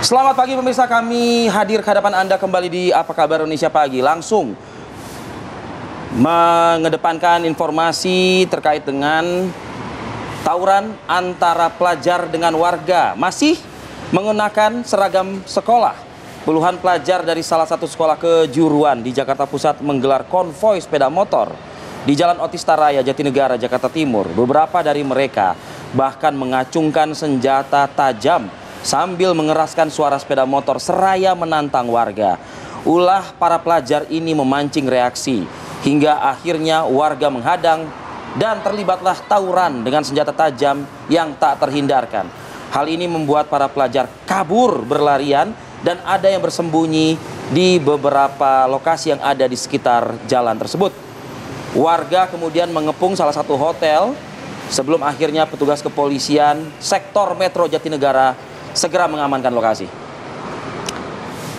Selamat pagi pemirsa, kami hadir ke hadapan Anda kembali di Apa Kabar Indonesia Pagi. Langsung mengedepankan informasi terkait dengan tawuran antara pelajar dengan warga. Masih mengenakan seragam sekolah. Puluhan pelajar dari salah satu sekolah kejuruan di Jakarta Pusat menggelar konvoi sepeda motor di Jalan Otista Raya, Jatinegara, Jakarta Timur. Beberapa dari mereka bahkan mengacungkan senjata tajam sambil mengeraskan suara sepeda motor seraya menantang warga. Ulah para pelajar ini memancing reaksi hingga akhirnya warga menghadang dan terlibatlah tawuran dengan senjata tajam yang tak terhindarkan. Hal ini membuat para pelajar kabur berlarian dan ada yang bersembunyi di beberapa lokasi yang ada di sekitar jalan tersebut. Warga kemudian mengepung salah satu hotel sebelum akhirnya petugas kepolisian sektor Metro Jatinegara segera mengamankan lokasi.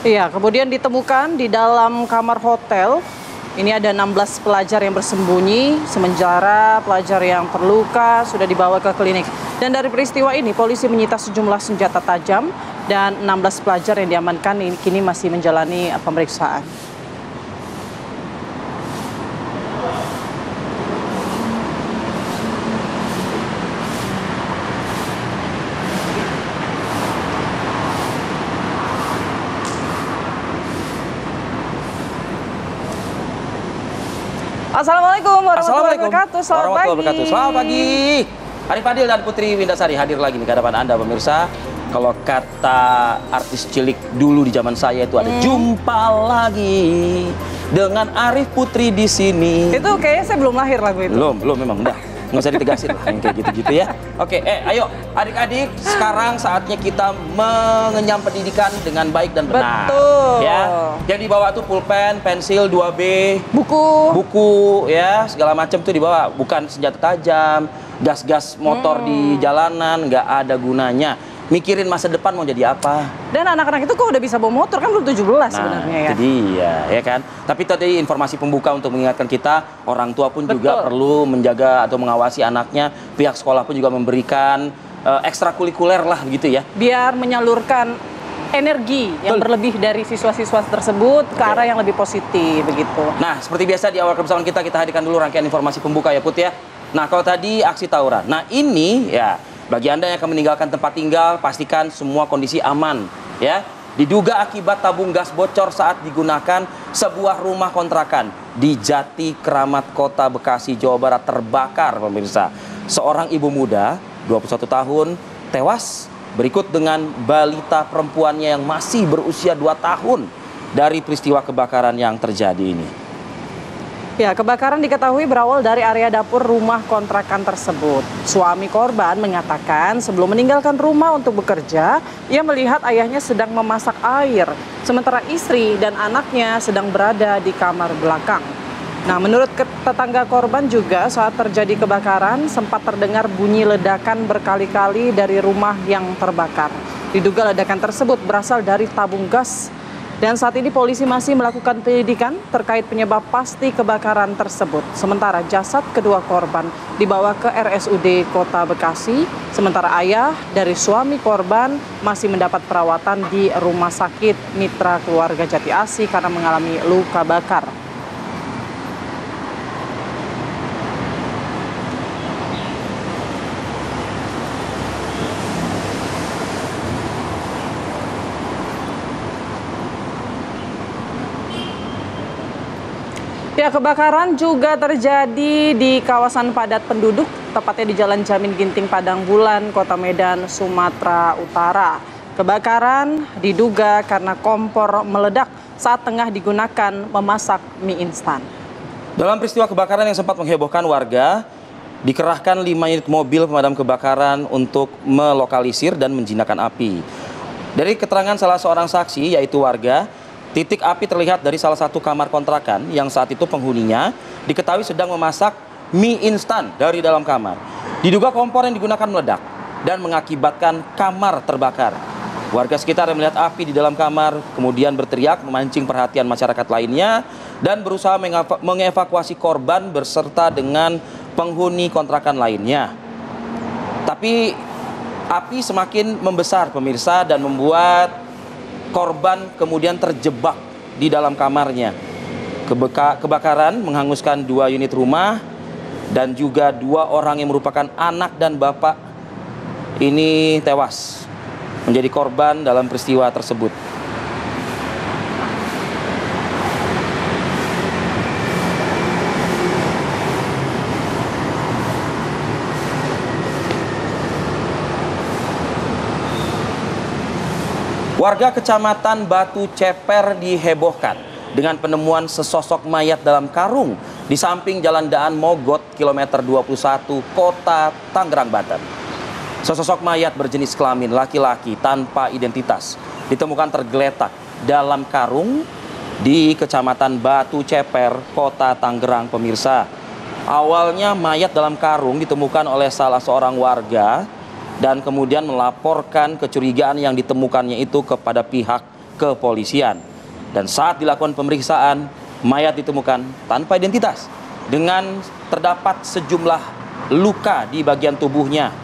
Iya, kemudian ditemukan di dalam kamar hotel. Ini ada 16 pelajar yang bersembunyi, sementara pelajar yang terluka sudah dibawa ke klinik. Dan dari peristiwa ini, polisi menyita sejumlah senjata tajam dan 16 pelajar yang diamankan ini kini masih menjalani pemeriksaan. Assalamualaikum warahmatullahi wabarakatuh. Selamat pagi. Arif Fadil dan Putri Windasari hadir lagi nih ke hadapan Anda pemirsa. Kalau kata artis cilik dulu di zaman saya itu ada jumpa lagi dengan Arif Putri di sini. Itu kayaknya saya belum lahir lagu itu. Belum memang udah. Nggak usah ditegasin lah yang kayak gitu-gitu ya. Oke, ayo adik-adik, sekarang saatnya kita mengenyam pendidikan dengan baik dan benar. Betul. Ya. Yang dibawa tuh pulpen, pensil 2B, buku ya, segala macam tuh dibawa. Bukan senjata tajam, gas-gas motor di jalanan, nggak ada gunanya. Mikirin masa depan mau jadi apa. Dan anak-anak itu kok udah bisa bawa motor, kan belum 17 sebenarnya ya. Itu dia, ya kan. Tapi tadi informasi pembuka untuk mengingatkan kita, orang tua pun juga perlu menjaga atau mengawasi anaknya. Pihak sekolah pun juga memberikan ekstrakurikuler lah gitu ya. Biar menyalurkan energi yang berlebih dari siswa-siswa tersebut ke arah yang lebih positif begitu. Nah, seperti biasa di awal kebersamaan kita hadirkan dulu rangkaian informasi pembuka ya Put ya. Nah, kalau tadi aksi tawuran. Nah, ini ya bagi Anda yang akan meninggalkan tempat tinggal, pastikan semua kondisi aman ya. Diduga akibat tabung gas bocor saat digunakan sebuah rumah kontrakan di Jati Kramat, Kota Bekasi, Jawa Barat terbakar pemirsa. Seorang ibu muda 21 tahun tewas, berikut dengan balita perempuannya yang masih berusia 2 tahun dari peristiwa kebakaran yang terjadi ini. Ya, kebakaran diketahui berawal dari area dapur rumah kontrakan tersebut. Suami korban mengatakan sebelum meninggalkan rumah untuk bekerja, ia melihat ayahnya sedang memasak air, sementara istri dan anaknya sedang berada di kamar belakang. Nah, menurut tetangga korban juga saat terjadi kebakaran sempat terdengar bunyi ledakan berkali-kali dari rumah yang terbakar. Diduga ledakan tersebut berasal dari tabung gas. Dan saat ini polisi masih melakukan penyelidikan terkait penyebab pasti kebakaran tersebut. Sementara jasad kedua korban dibawa ke RSUD Kota Bekasi. Sementara ayah dari suami korban masih mendapat perawatan di Rumah Sakit Mitra Keluarga Jati Asih karena mengalami luka bakar. Ya, kebakaran juga terjadi di kawasan padat penduduk, tepatnya di Jalan Jamin Ginting Padang Bulan, Kota Medan, Sumatera Utara. Kebakaran diduga karena kompor meledak saat tengah digunakan memasak mie instan. Dalam peristiwa kebakaran yang sempat menghebohkan warga, dikerahkan 5 unit mobil pemadam kebakaran untuk melokalisir dan menjinakkan api. Dari keterangan salah seorang saksi, yaitu warga, titik api terlihat dari salah satu kamar kontrakan yang saat itu penghuninya diketahui sedang memasak mie instan dari dalam kamar. Diduga kompor yang digunakan meledak dan mengakibatkan kamar terbakar. Warga sekitar yang melihat api di dalam kamar kemudian berteriak memancing perhatian masyarakat lainnya dan berusaha mengevakuasi korban beserta dengan penghuni kontrakan lainnya. Tapi api semakin membesar pemirsa dan membuat korban kemudian terjebak di dalam kamarnya. Kebakaran menghanguskan 2 unit rumah dan juga 2 orang yang merupakan anak dan bapak ini tewas menjadi korban dalam peristiwa tersebut. Warga Kecamatan Batu Ceper dihebohkan dengan penemuan sesosok mayat dalam karung di samping Jalan Daan Mogot, kilometer 21, Kota Tangerang, Banten. Sesosok mayat berjenis kelamin laki-laki tanpa identitas ditemukan tergeletak dalam karung di Kecamatan Batu Ceper, Kota Tangerang, pemirsa. Awalnya mayat dalam karung ditemukan oleh salah seorang warga dan kemudian melaporkan kecurigaan yang ditemukannya itu kepada pihak kepolisian. Dan saat dilakukan pemeriksaan, mayat ditemukan tanpa identitas dengan terdapat sejumlah luka di bagian tubuhnya.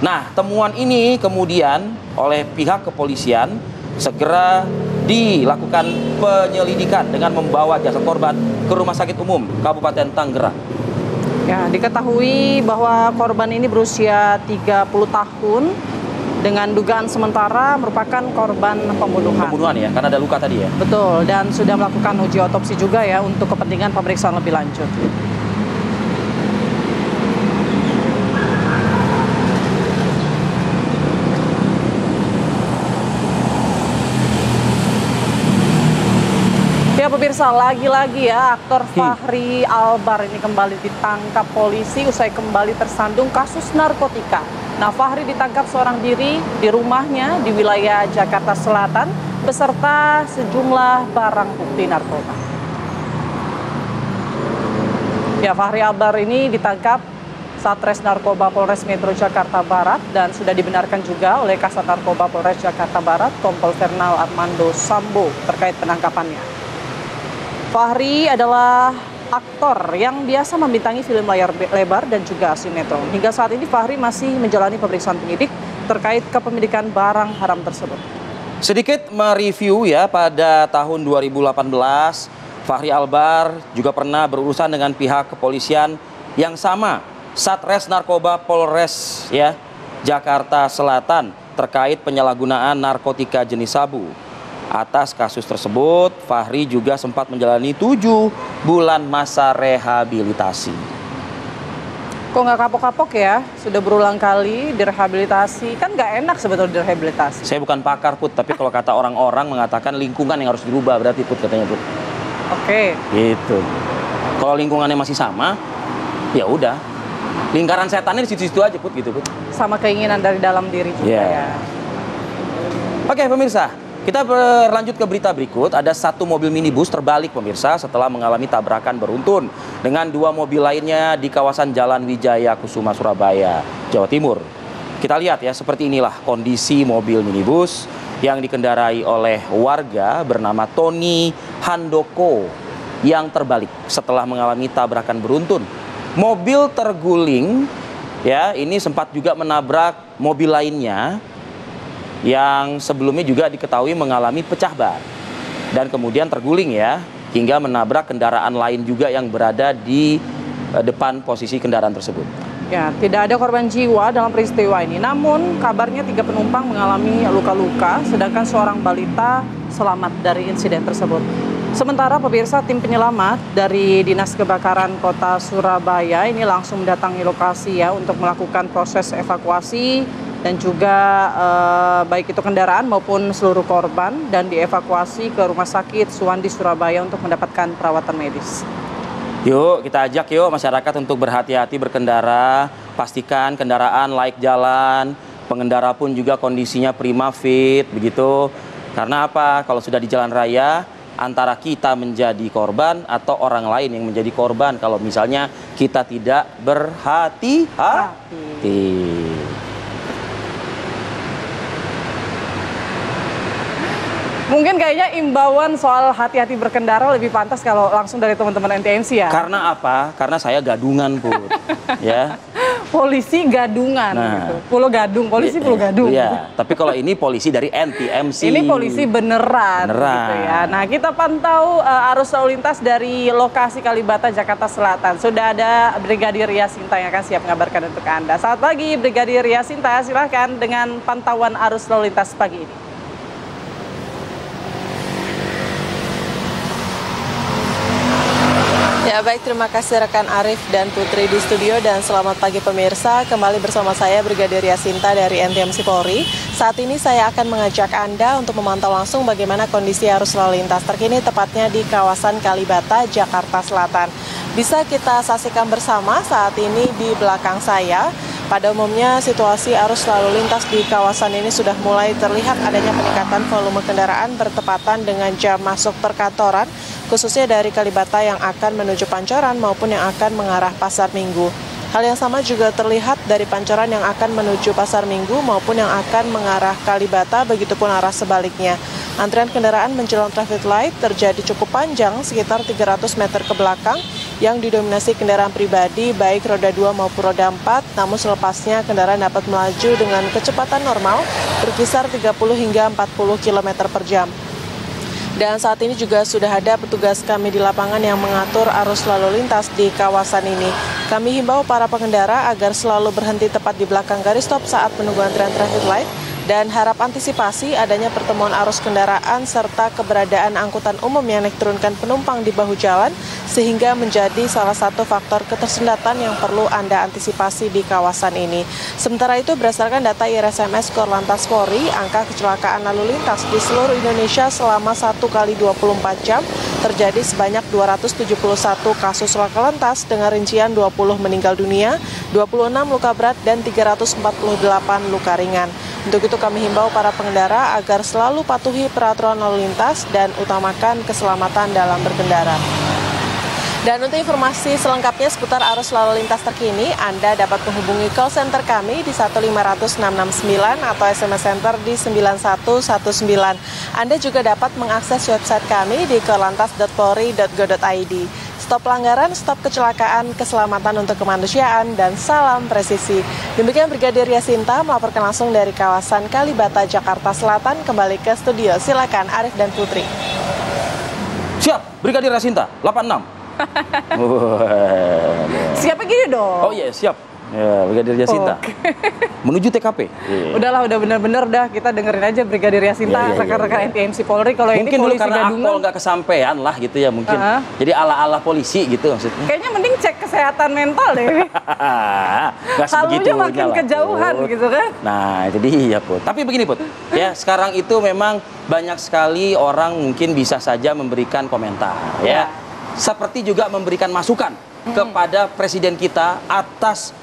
Nah, temuan ini kemudian oleh pihak kepolisian segera dilakukan penyelidikan dengan membawa jasad korban ke Rumah Sakit Umum Kabupaten Tangerang. Ya, diketahui bahwa korban ini berusia 30 tahun dengan dugaan sementara merupakan korban pembunuhan. Pembunuhan ya, karena ada luka tadi ya? Betul, dan sudah melakukan uji otopsi juga ya untuk kepentingan pemeriksaan lebih lanjut. Ya pemirsa, lagi-lagi ya aktor Fachri Albar ini kembali ditangkap polisi usai kembali tersandung kasus narkotika. Nah, Fachri ditangkap seorang diri di rumahnya di wilayah Jakarta Selatan beserta sejumlah barang bukti narkoba. Ya, Fachri Albar ini ditangkap Satres Narkoba Polres Metro Jakarta Barat dan sudah dibenarkan juga oleh Kasat Narkoba Polres Jakarta Barat Kompol Fernal Armando Sambo terkait penangkapannya. Fachri adalah aktor yang biasa membintangi film layar lebar dan juga sinetron. Hingga saat ini Fachri masih menjalani pemeriksaan penyidik terkait kepemilikan barang haram tersebut. Sedikit mereview ya, pada tahun 2018 Fachri Albar juga pernah berurusan dengan pihak kepolisian yang sama, Satres Narkoba Polres ya Jakarta Selatan terkait penyalahgunaan narkotika jenis sabu. Atas kasus tersebut, Fachri juga sempat menjalani 7 bulan masa rehabilitasi. Kok nggak kapok-kapok ya? Sudah berulang kali direhabilitasi. Kan nggak enak sebetulnya direhabilitasi. Saya bukan pakar, Put, tapi kalau kata orang-orang mengatakan lingkungan yang harus dirubah berarti, Put, katanya, Put. Oke. Gitu. Kalau lingkungannya masih sama, ya udah. Lingkaran setannya di situ-situ aja, Put, gitu, Put. Sama keinginan dari dalam diri juga ya. Oke, pemirsa. Kita berlanjut ke berita berikut. Ada satu mobil minibus terbalik, pemirsa, setelah mengalami tabrakan beruntun dengan 2 mobil lainnya di kawasan Jalan Wijaya Kusuma, Surabaya, Jawa Timur. Kita lihat ya, seperti inilah kondisi mobil minibus yang dikendarai oleh warga bernama Tony Handoko yang terbalik setelah mengalami tabrakan beruntun. Mobil terguling ya, ini sempat juga menabrak mobil lainnya yang sebelumnya juga diketahui mengalami pecah ban dan kemudian terguling ya hingga menabrak kendaraan lain juga yang berada di depan posisi kendaraan tersebut. Ya, tidak ada korban jiwa dalam peristiwa ini. Namun kabarnya 3 penumpang mengalami luka-luka sedangkan seorang balita selamat dari insiden tersebut. Sementara pemirsa, tim penyelamat dari Dinas Kebakaran Kota Surabaya ini langsung mendatangi lokasi ya untuk melakukan proses evakuasi dan juga baik itu kendaraan maupun seluruh korban dan dievakuasi ke Rumah Sakit Suwandi Surabaya untuk mendapatkan perawatan medis. Yuk kita ajak yuk masyarakat untuk berhati-hati berkendara, pastikan kendaraan layak jalan, pengendara pun juga kondisinya prima fit begitu. Karena apa? Kalau sudah di jalan raya, antara kita menjadi korban atau orang lain yang menjadi korban kalau misalnya kita tidak berhati-hati. Mungkin kayaknya imbauan soal hati-hati berkendara lebih pantas kalau langsung dari teman-teman NTMC ya. Karena apa? Karena saya gadungan, Put. Ya. polisi gadungan gitu. Pulau Gadung, polisi Pulau Gadung. Iya, tapi kalau ini polisi dari NTMC. Ini polisi beneran. Gitu ya. Nah, kita pantau arus lalu lintas dari lokasi Kalibata, Jakarta Selatan. Sudah ada Brigadir Yasinta yang akan siap mengabarkan untuk Anda. Selamat pagi Brigadir Yasinta, silahkan dengan pantauan arus lalu lintas pagi ini. Ya baik, terima kasih rekan Arif dan Putri di studio dan selamat pagi pemirsa. Kembali bersama saya Brigadir Yasinta dari NTMC Polri. Saat ini saya akan mengajak Anda untuk memantau langsung bagaimana kondisi arus lalu lintas terkini tepatnya di kawasan Kalibata, Jakarta Selatan. Bisa kita saksikan bersama saat ini di belakang saya. Pada umumnya situasi arus lalu lintas di kawasan ini sudah mulai terlihat adanya peningkatan volume kendaraan bertepatan dengan jam masuk perkantoran, khususnya dari Kalibata yang akan menuju Pancoran maupun yang akan mengarah Pasar Minggu. Hal yang sama juga terlihat dari Pancoran yang akan menuju Pasar Minggu maupun yang akan mengarah Kalibata, begitupun arah sebaliknya. Antrian kendaraan menjelang traffic light terjadi cukup panjang, sekitar 300 meter ke belakang, yang didominasi kendaraan pribadi baik roda 2 maupun roda 4, namun selepasnya kendaraan dapat melaju dengan kecepatan normal berkisar 30 hingga 40 km per jam. Dan saat ini juga sudah ada petugas kami di lapangan yang mengatur arus lalu lintas di kawasan ini. Kami himbau para pengendara agar selalu berhenti tepat di belakang garis stop saat menunggu antrian traffic light dan harap antisipasi adanya pertemuan arus kendaraan serta keberadaan angkutan umum yang naik turunkan penumpang di bahu jalan sehingga menjadi salah satu faktor ketersendatan yang perlu Anda antisipasi di kawasan ini. Sementara itu berdasarkan data IRSMS Korlantas Polri, angka kecelakaan lalu lintas di seluruh Indonesia selama 1 kali 24 jam terjadi sebanyak 271 kasus laka lantas dengan rincian 20 meninggal dunia, 26 luka berat dan 348 luka ringan. Untuk itu kami himbau para pengendara agar selalu patuhi peraturan lalu lintas dan utamakan keselamatan dalam berkendara. Dan untuk informasi selengkapnya seputar arus lalu lintas terkini, Anda dapat menghubungi call center kami di 1500669 atau SMS center di 9119. Anda juga dapat mengakses website kami di korlantas.polri.go.id. Stop pelanggaran, stop kecelakaan, keselamatan untuk kemanusiaan, dan salam presisi. Demikian Brigadir Yasinta melaporkan langsung dari kawasan Kalibata, Jakarta Selatan. Kembali ke studio, silakan Arif dan Putri. Siap, Brigadir Yasinta, 86. Siapa gini dong? Oh iya, siap. Ya, Brigadir Yasinta. Menuju TKP. Udahlah, udah bener-bener dah kita dengerin aja Brigadir Yasinta, rekan-rekan NTMC Polri. Kalau ini polisi karena gadungan. Akpol nggak kesampean lah gitu ya mungkin. Jadi ala-ala polisi gitu maksudnya. Kayaknya mending cek kesehatan mental deh. Halunya makin kejauhan gitu kan. Nah itu dia Put. Tapi begini Put, ya sekarang itu memang banyak sekali orang mungkin bisa saja memberikan komentar ya. Seperti juga memberikan masukan kepada presiden kita atas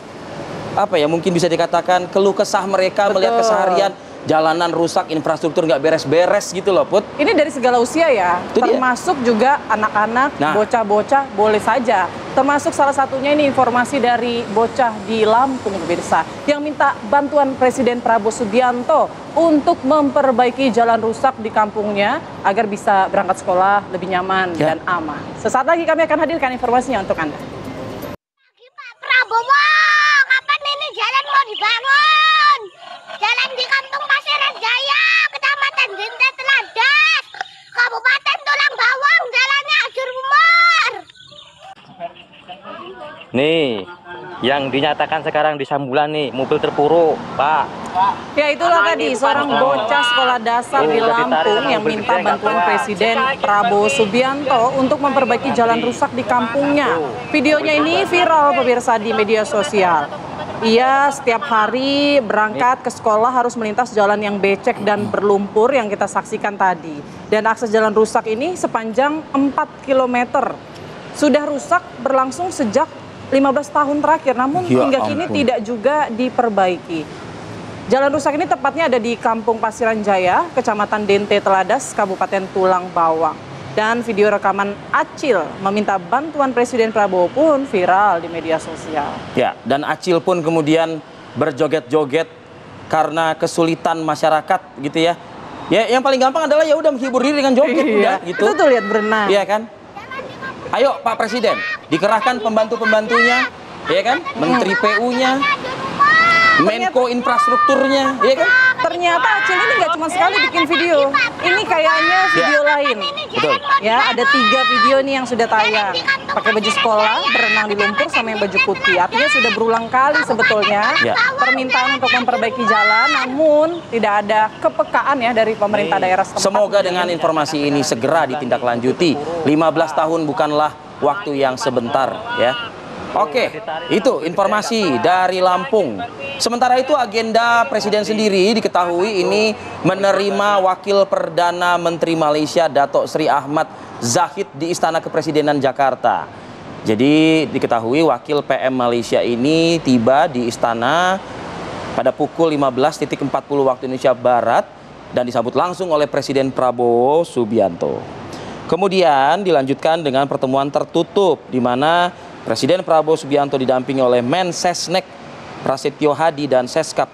apa ya mungkin bisa dikatakan keluh kesah mereka. Betul. Melihat keseharian jalanan rusak, infrastruktur nggak beres-beres gitu loh Put. Ini dari segala usia ya, termasuk juga anak-anak, bocah-bocah boleh saja. Termasuk salah satunya ini informasi dari bocah di Lampung pemirsa yang minta bantuan Presiden Prabowo Subianto untuk memperbaiki jalan rusak di kampungnya agar bisa berangkat sekolah lebih nyaman dan aman. Sesaat lagi kami akan hadirkan informasinya untuk Anda. Pak Prabowo, kapan ini jalan mau dibangun? Jalan di Kampung Pasir Jaya, Kecamatan Gente Teladas, Kabupaten Tulang Bawang, jalannya ajur umur. Nih, yang dinyatakan sekarang di Sambulan nih, mobil terpuruk, Pak. Ya itulah tadi, seorang bocah sekolah dasar di Lampung yang minta bantuan Presiden Prabowo Subianto untuk memperbaiki jalan rusak di kampungnya. Videonya ini viral pemirsa di media sosial. Ia setiap hari berangkat ke sekolah harus melintas jalan yang becek dan berlumpur yang kita saksikan tadi. Dan akses jalan rusak ini sepanjang 4 km. Sudah rusak berlangsung sejak 15 tahun terakhir, namun hingga kini tidak juga diperbaiki. Jalan rusak ini tepatnya ada di Kampung Pasiran Jaya, Kecamatan Dente Teladas, Kabupaten Tulang Bawang. Dan video rekaman Acil meminta bantuan Presiden Prabowo pun viral di media sosial. Ya, dan Acil pun kemudian berjoget-joget karena kesulitan masyarakat gitu ya. Ya, yang paling gampang adalah ya udah menghibur diri dengan joget udah gitu. Itu tuh lihat berenang. Iya kan? Ayo Pak Presiden, dikerahkan pembantu-pembantunya, ya kan? Menteri PU-nya, Menko infrastrukturnya, ya kan? Ternyata Acil ini nggak cuma sekali bikin video. Ini kayaknya video lain. Betul. Ya, ada 3 video nih yang sudah tayang. Pakai baju sekolah, berenang di lumpur sama yang baju putih. Artinya sudah berulang kali sebetulnya permintaan untuk memperbaiki jalan, namun tidak ada kepekaan ya dari pemerintah daerah setempat. Semoga dengan informasi ini segera ditindaklanjuti. 15 tahun bukanlah waktu yang sebentar, ya. Oke, itu informasi dari Lampung. Sementara itu agenda Presiden sendiri diketahui ini menerima Wakil Perdana Menteri Malaysia Datuk Seri Ahmad Zahid di Istana Kepresidenan Jakarta. Jadi diketahui Wakil PM Malaysia ini tiba di Istana pada pukul 15.40 waktu Indonesia Barat dan disambut langsung oleh Presiden Prabowo Subianto. Kemudian dilanjutkan dengan pertemuan tertutup di mana Presiden Prabowo Subianto didampingi oleh Mensesnek Prasetyo Hadi dan Seskap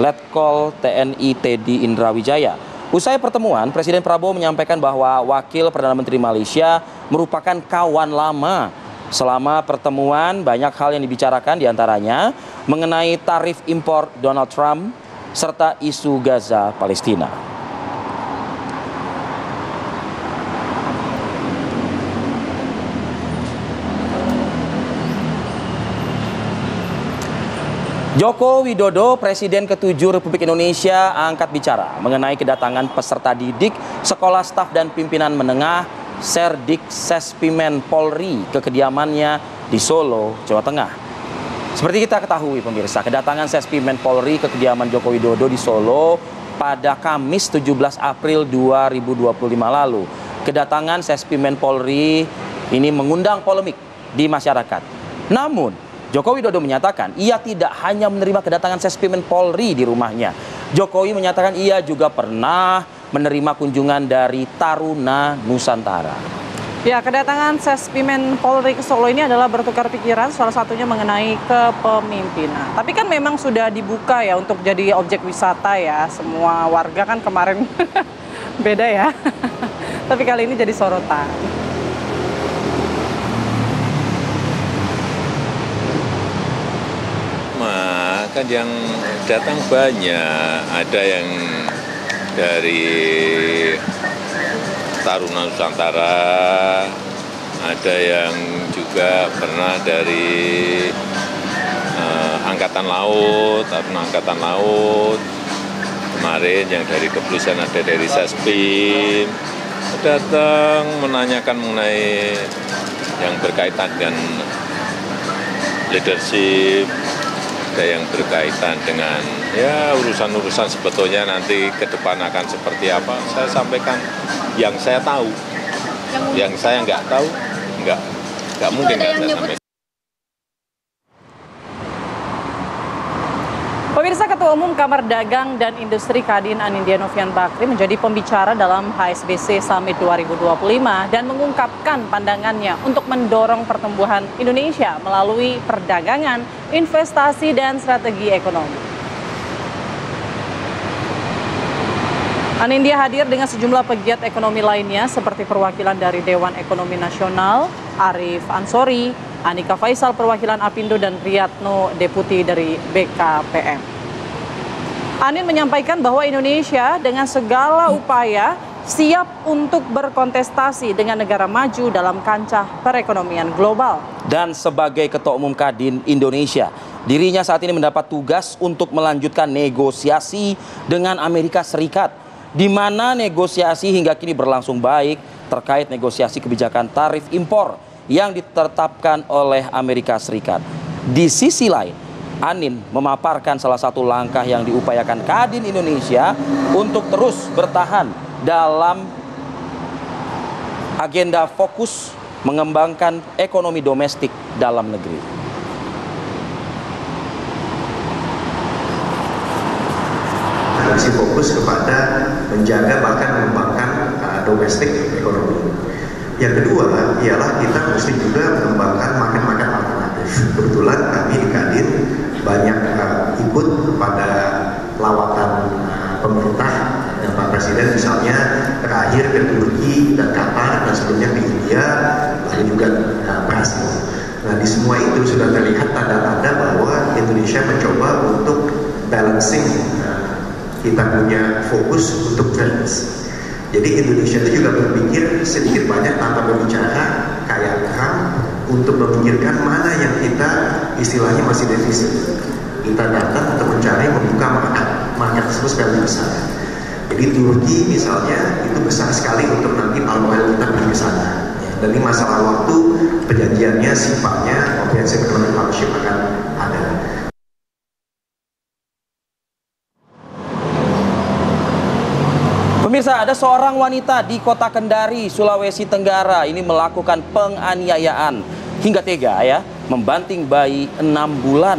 Letkol TNI Teddy Indrawijaya. Usai pertemuan, Presiden Prabowo menyampaikan bahwa Wakil Perdana Menteri Malaysia merupakan kawan lama. Selama pertemuan, banyak hal yang dibicarakan diantaranya mengenai tarif impor Donald Trump serta isu Gaza Palestina. Joko Widodo, Presiden ke-7 Republik Indonesia, angkat bicara mengenai kedatangan peserta didik sekolah staf dan pimpinan menengah Serdik Sespimen Polri ke kediamannya di Solo, Jawa Tengah. Seperti kita ketahui pemirsa, kedatangan Sespimen Polri ke kediaman Joko Widodo di Solo pada Kamis 17 April 2025 lalu. Kedatangan Sespimen Polri ini mengundang polemik di masyarakat. Namun Joko Widodo menyatakan ia tidak hanya menerima kedatangan Sespimen Polri di rumahnya. Jokowi menyatakan ia juga pernah menerima kunjungan dari Taruna Nusantara. Ya, kedatangan Sespimen Polri ke Solo ini adalah bertukar pikiran, salah satunya mengenai kepemimpinan. Tapi kan memang sudah dibuka ya untuk jadi objek wisata ya. Semua warga kan kemarin beda ya. Tapi kali ini jadi sorotan. Kan yang datang banyak, ada yang dari Taruna Nusantara, ada yang juga pernah dari Angkatan Laut, Taruna Angkatan Laut, kemarin yang dari kepolisian ada dari Sespim, datang menanyakan mengenai yang berkaitan dengan leadership, ada yang berkaitan dengan ya urusan-urusan sebetulnya nanti ke depan akan seperti apa. Saya sampaikan yang saya tahu, yang saya nggak tahu nggak mungkin nggak saya sampaikan. Pemirsa, Ketua Umum Kamar Dagang dan Industri Kadin Anindya Novian Bakri menjadi pembicara dalam HSBC Summit 2025 dan mengungkapkan pandangannya untuk mendorong pertumbuhan Indonesia melalui perdagangan, investasi, dan strategi ekonomi. Anindya hadir dengan sejumlah pegiat ekonomi lainnya seperti perwakilan dari Dewan Ekonomi Nasional, Arif Ansori, Anika Faisal perwakilan Apindo, dan Riyatno deputi dari BKPM. Anin menyampaikan bahwa Indonesia dengan segala upaya siap untuk berkontestasi dengan negara maju dalam kancah perekonomian global. Dan sebagai Ketua Umum Kadin Indonesia, dirinya saat ini mendapat tugas untuk melanjutkan negosiasi dengan Amerika Serikat, di mana negosiasi hingga kini berlangsung baik terkait negosiasi kebijakan tarif impor yang ditetapkan oleh Amerika Serikat. Di sisi lain, Anin memaparkan salah satu langkah yang diupayakan Kadin Indonesia untuk terus bertahan dalam agenda fokus mengembangkan ekonomi domestik dalam negeri. Masih fokus kepada menjaga bahkan mengembangkan domestik ekonomi. Yang kedua ialah kita mesti juga mengembangkan makan-makan alternatif. Kebetulan kami di Kadin banyak ikut pada lawatan pemerintah dan Pak Presiden, misalnya terakhir ke Turki dan Qatar dan sebelumnya ke India, lalu juga Brasil. Nah, di semua itu sudah terlihat tanda-tanda bahwa Indonesia mencoba untuk balancing kita punya fokus untuk trends. Jadi Indonesia itu juga berpikir sedikit banyak tanpa berbicara kayak Trump untuk memikirkan mana yang kita istilahnya masih defisit. Kita datang untuk mencari membuka market tersebut sekali besar. Jadi Turki misalnya itu besar sekali untuk nanti palm oil kita pergi ke sana. Dan ini masalah waktu perjanjiannya sifatnya Comprehensive Economic Partnership akan ada. Pemirsa, ada seorang wanita di kota Kendari, Sulawesi Tenggara ini melakukan penganiayaan hingga tega ya, membanting bayi 6 bulan.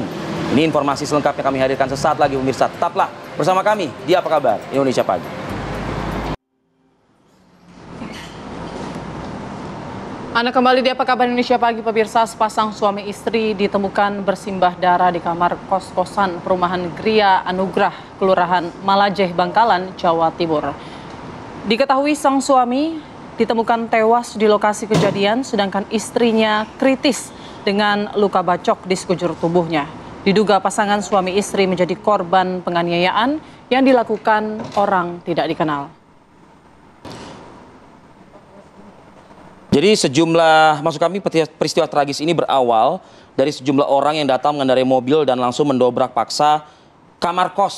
Ini informasi selengkapnya kami hadirkan sesaat lagi pemirsa. Tetaplah bersama kami di Apa Kabar Indonesia Pagi. Anda kembali di Apa Kabar Indonesia Pagi pemirsa. Sepasang suami istri ditemukan bersimbah darah di kamar kos-kosan perumahan Gria Anugrah, Kelurahan Malajeh, Bangkalan, Jawa Timur. Diketahui sang suami ditemukan tewas di lokasi kejadian, sedangkan istrinya kritis dengan luka bacok di sekujur tubuhnya. Diduga pasangan suami istri menjadi korban penganiayaan yang dilakukan orang tidak dikenal. Jadi maksud kami peristiwa tragis ini berawal dari sejumlah orang yang datang mengendarai mobil dan langsung mendobrak paksa kamar kos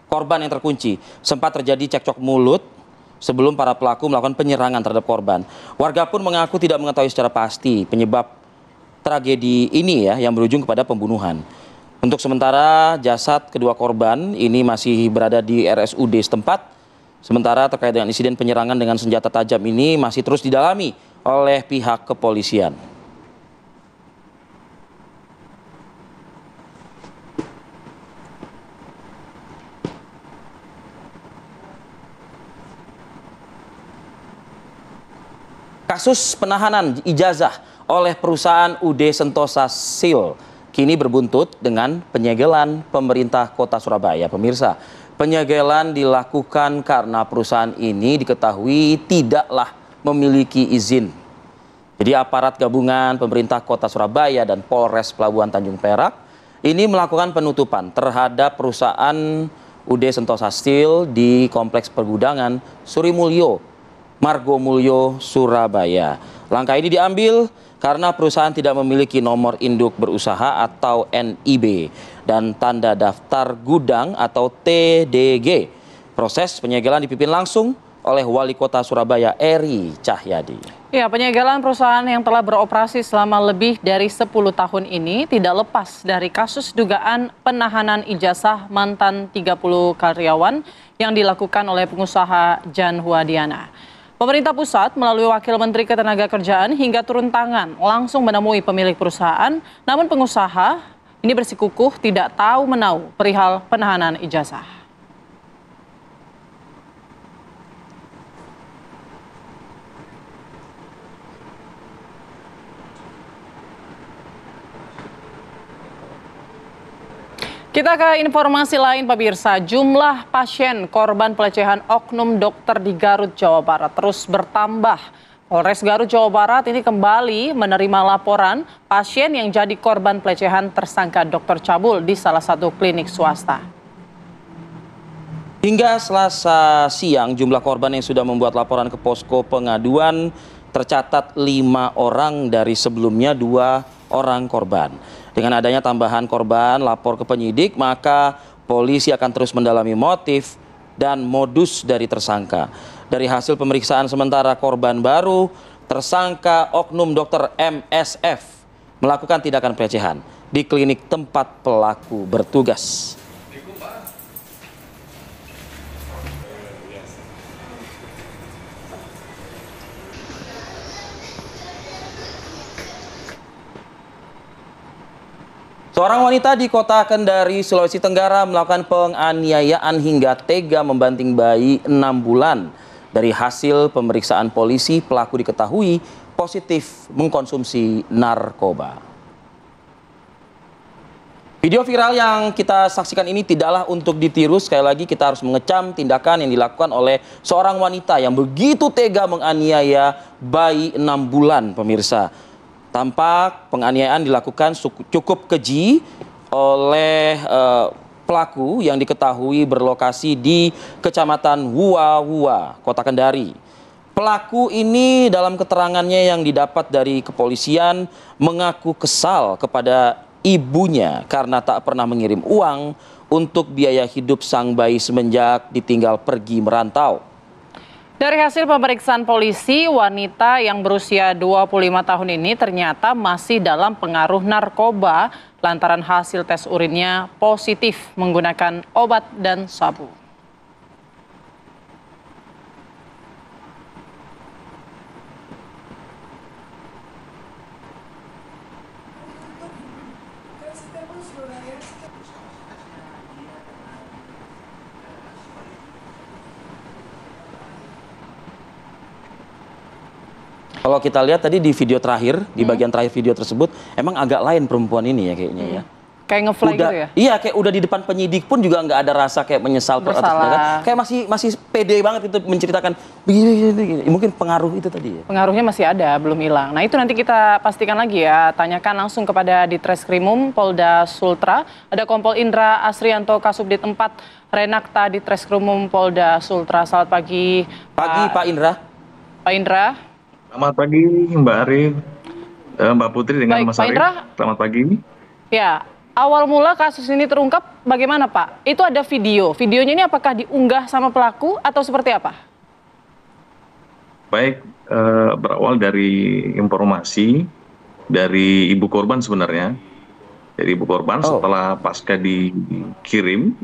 korban yang terkunci. Sempat terjadi cekcok mulut sebelum para pelaku melakukan penyerangan terhadap korban. Warga pun mengaku tidak mengetahui secara pasti penyebab tragedi ini ya, yang berujung kepada pembunuhan. Untuk sementara jasad kedua korban ini masih berada di RSUD setempat. Sementara terkait dengan insiden penyerangan dengan senjata tajam ini masih terus didalami oleh pihak kepolisian. Kasus penahanan ijazah oleh perusahaan UD Sentosa Steel kini berbuntut dengan penyegelan pemerintah Kota Surabaya. Pemirsa, penyegelan dilakukan karena perusahaan ini diketahui tidaklah memiliki izin. Jadi aparat gabungan pemerintah Kota Surabaya dan Polres Pelabuhan Tanjung Perak ini melakukan penutupan terhadap perusahaan UD Sentosa Steel di Kompleks Pergudangan Surimulyo, Margomulyo, Surabaya. Langkah ini diambil karena perusahaan tidak memiliki nomor induk berusaha atau NIB dan tanda daftar gudang atau TDG. Proses penyegelan dipimpin langsung oleh Wali Kota Surabaya Eri Cahyadi. Ya, penyegelan perusahaan yang telah beroperasi selama lebih dari 10 tahun ini tidak lepas dari kasus dugaan penahanan ijazah mantan 30 karyawan yang dilakukan oleh pengusaha Jan Huadiana. Pemerintah pusat melalui Wakil Menteri Ketenagakerjaan hingga turun tangan langsung menemui pemilik perusahaan, namun pengusaha ini bersikukuh tidak tahu menau perihal penahanan ijazah. Kita ke informasi lain pemirsa, jumlah pasien korban pelecehan oknum dokter di Garut, Jawa Barat terus bertambah. Polres Garut, Jawa Barat ini kembali menerima laporan pasien yang jadi korban pelecehan tersangka dokter cabul di salah satu klinik swasta. Hingga Selasa siang jumlah korban yang sudah membuat laporan ke posko pengaduan tercatat 5 orang dari sebelumnya 2 orang korban. Dengan adanya tambahan korban lapor ke penyidik, maka polisi akan terus mendalami motif dan modus dari tersangka. Dari hasil pemeriksaan sementara korban baru, tersangka oknum dokter MSF melakukan tindakan pelecehan di klinik tempat pelaku bertugas. Seorang wanita di kota Kendari, Sulawesi Tenggara melakukan penganiayaan hingga tega membanting bayi 6 bulan. Dari hasil pemeriksaan polisi, pelaku diketahui positif mengkonsumsi narkoba. Video viral yang kita saksikan ini tidaklah untuk ditiru. Sekali lagi kita harus mengecam tindakan yang dilakukan oleh seorang wanita yang begitu tega menganiaya bayi 6 bulan, pemirsa. Tampak penganiayaan dilakukan cukup keji oleh pelaku yang diketahui berlokasi di Kecamatan Hua-Hua, Kota Kendari. Pelaku ini dalam keterangannya yang didapat dari kepolisian mengaku kesal kepada ibunya karena tak pernah mengirim uang untuk biaya hidup sang bayi semenjak ditinggal pergi merantau. Dari hasil pemeriksaan polisi, wanita yang berusia 25 tahun ini ternyata masih dalam pengaruh narkoba lantaran hasil tes urinnya positif menggunakan obat dan sabu. Kalau kita lihat tadi di video terakhir, di bagian terakhir video tersebut, emang agak lain perempuan ini ya kayaknya ya. Kayak ngefly gitu ya? Iya, kayak udah di depan penyidik pun juga nggak ada rasa kayak menyesal atas tindakan. Kayak masih pede banget itu menceritakan begini. Mungkin pengaruh itu tadi ya. Pengaruhnya masih ada, belum hilang. Nah itu nanti kita pastikan lagi ya. Tanyakan langsung kepada Ditreskrimum Polda Sultra. Ada Kompol Indra Asrianto Kasubdit 4 Renakta Ditreskrimum Polda Sultra. Selamat pagi. Pak Indra. Pak Indra. Selamat pagi Mbak Arif, Mbak Putri dengan Mas Arif. Selamat pagi. Ya, awal mula kasus ini terungkap bagaimana Pak? Itu ada video. Videonya ini apakah diunggah sama pelaku atau seperti apa? Baik, berawal dari informasi dari ibu korban sebenarnya. Dari ibu korban setelah pasca dikirim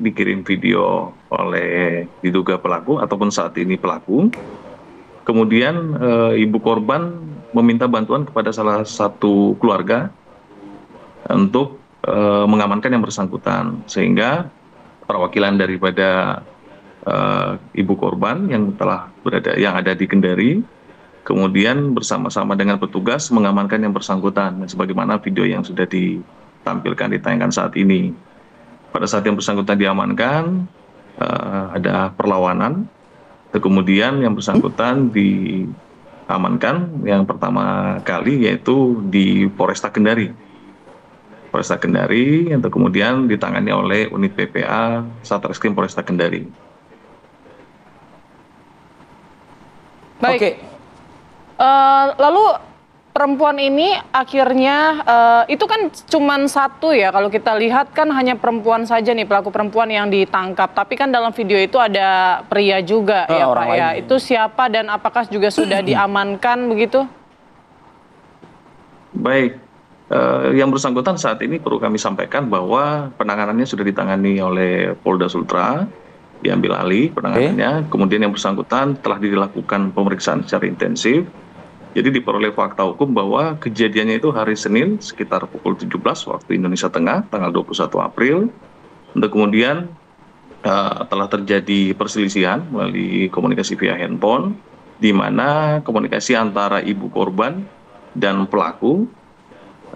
video oleh diduga pelaku ataupun saat ini pelaku. Kemudian ibu korban meminta bantuan kepada salah satu keluarga untuk mengamankan yang bersangkutan, sehingga perwakilan daripada ibu korban yang ada di Kendari, kemudian bersama-sama dengan petugas mengamankan yang bersangkutan, sebagaimana video yang sudah ditayangkan saat ini. Pada saat yang bersangkutan diamankan, ada perlawanan. Kemudian yang bersangkutan diamankan yang pertama kali yaitu di Polresta Kendari. Polresta Kendari yang kemudian ditangani oleh unit PPA Satreskrim Polresta Kendari. Baik. Oke. Lalu perempuan ini akhirnya itu kan cuman satu ya, kalau kita lihat kan hanya perempuan saja nih, pelaku perempuan yang ditangkap, tapi kan dalam video itu ada pria juga ya Pak ya. Itu siapa dan apakah juga sudah diamankan begitu? Baik, yang bersangkutan saat ini perlu kami sampaikan bahwa penanganannya sudah ditangani oleh Polda Sultra, diambil alih penanganannya. Kemudian yang bersangkutan telah dilakukan pemeriksaan secara intensif. Jadi diperoleh fakta hukum bahwa kejadiannya itu hari Senin sekitar pukul 17 waktu Indonesia Tengah, tanggal 21 April. Untuk kemudian telah terjadi perselisihan melalui komunikasi via handphone, di mana komunikasi antara ibu korban dan pelaku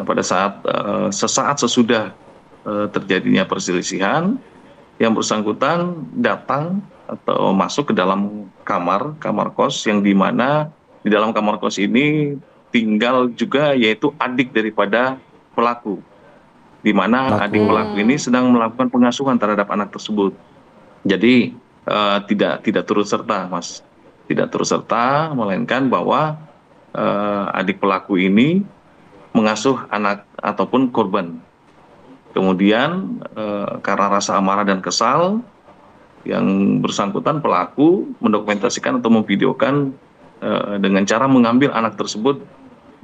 pada saat sesaat sesudah terjadinya perselisihan, yang bersangkutan datang atau masuk ke dalam kamar kos yang di mana di dalam kamar kos ini tinggal juga yaitu adik daripada pelaku, di mana adik pelaku ini sedang melakukan pengasuhan terhadap anak tersebut. Jadi tidak turut serta, Mas, tidak turut serta, melainkan bahwa adik pelaku ini mengasuh anak ataupun korban. Kemudian karena rasa amarah dan kesal, yang bersangkutan pelaku mendokumentasikan atau memvideokan dengan cara mengambil anak tersebut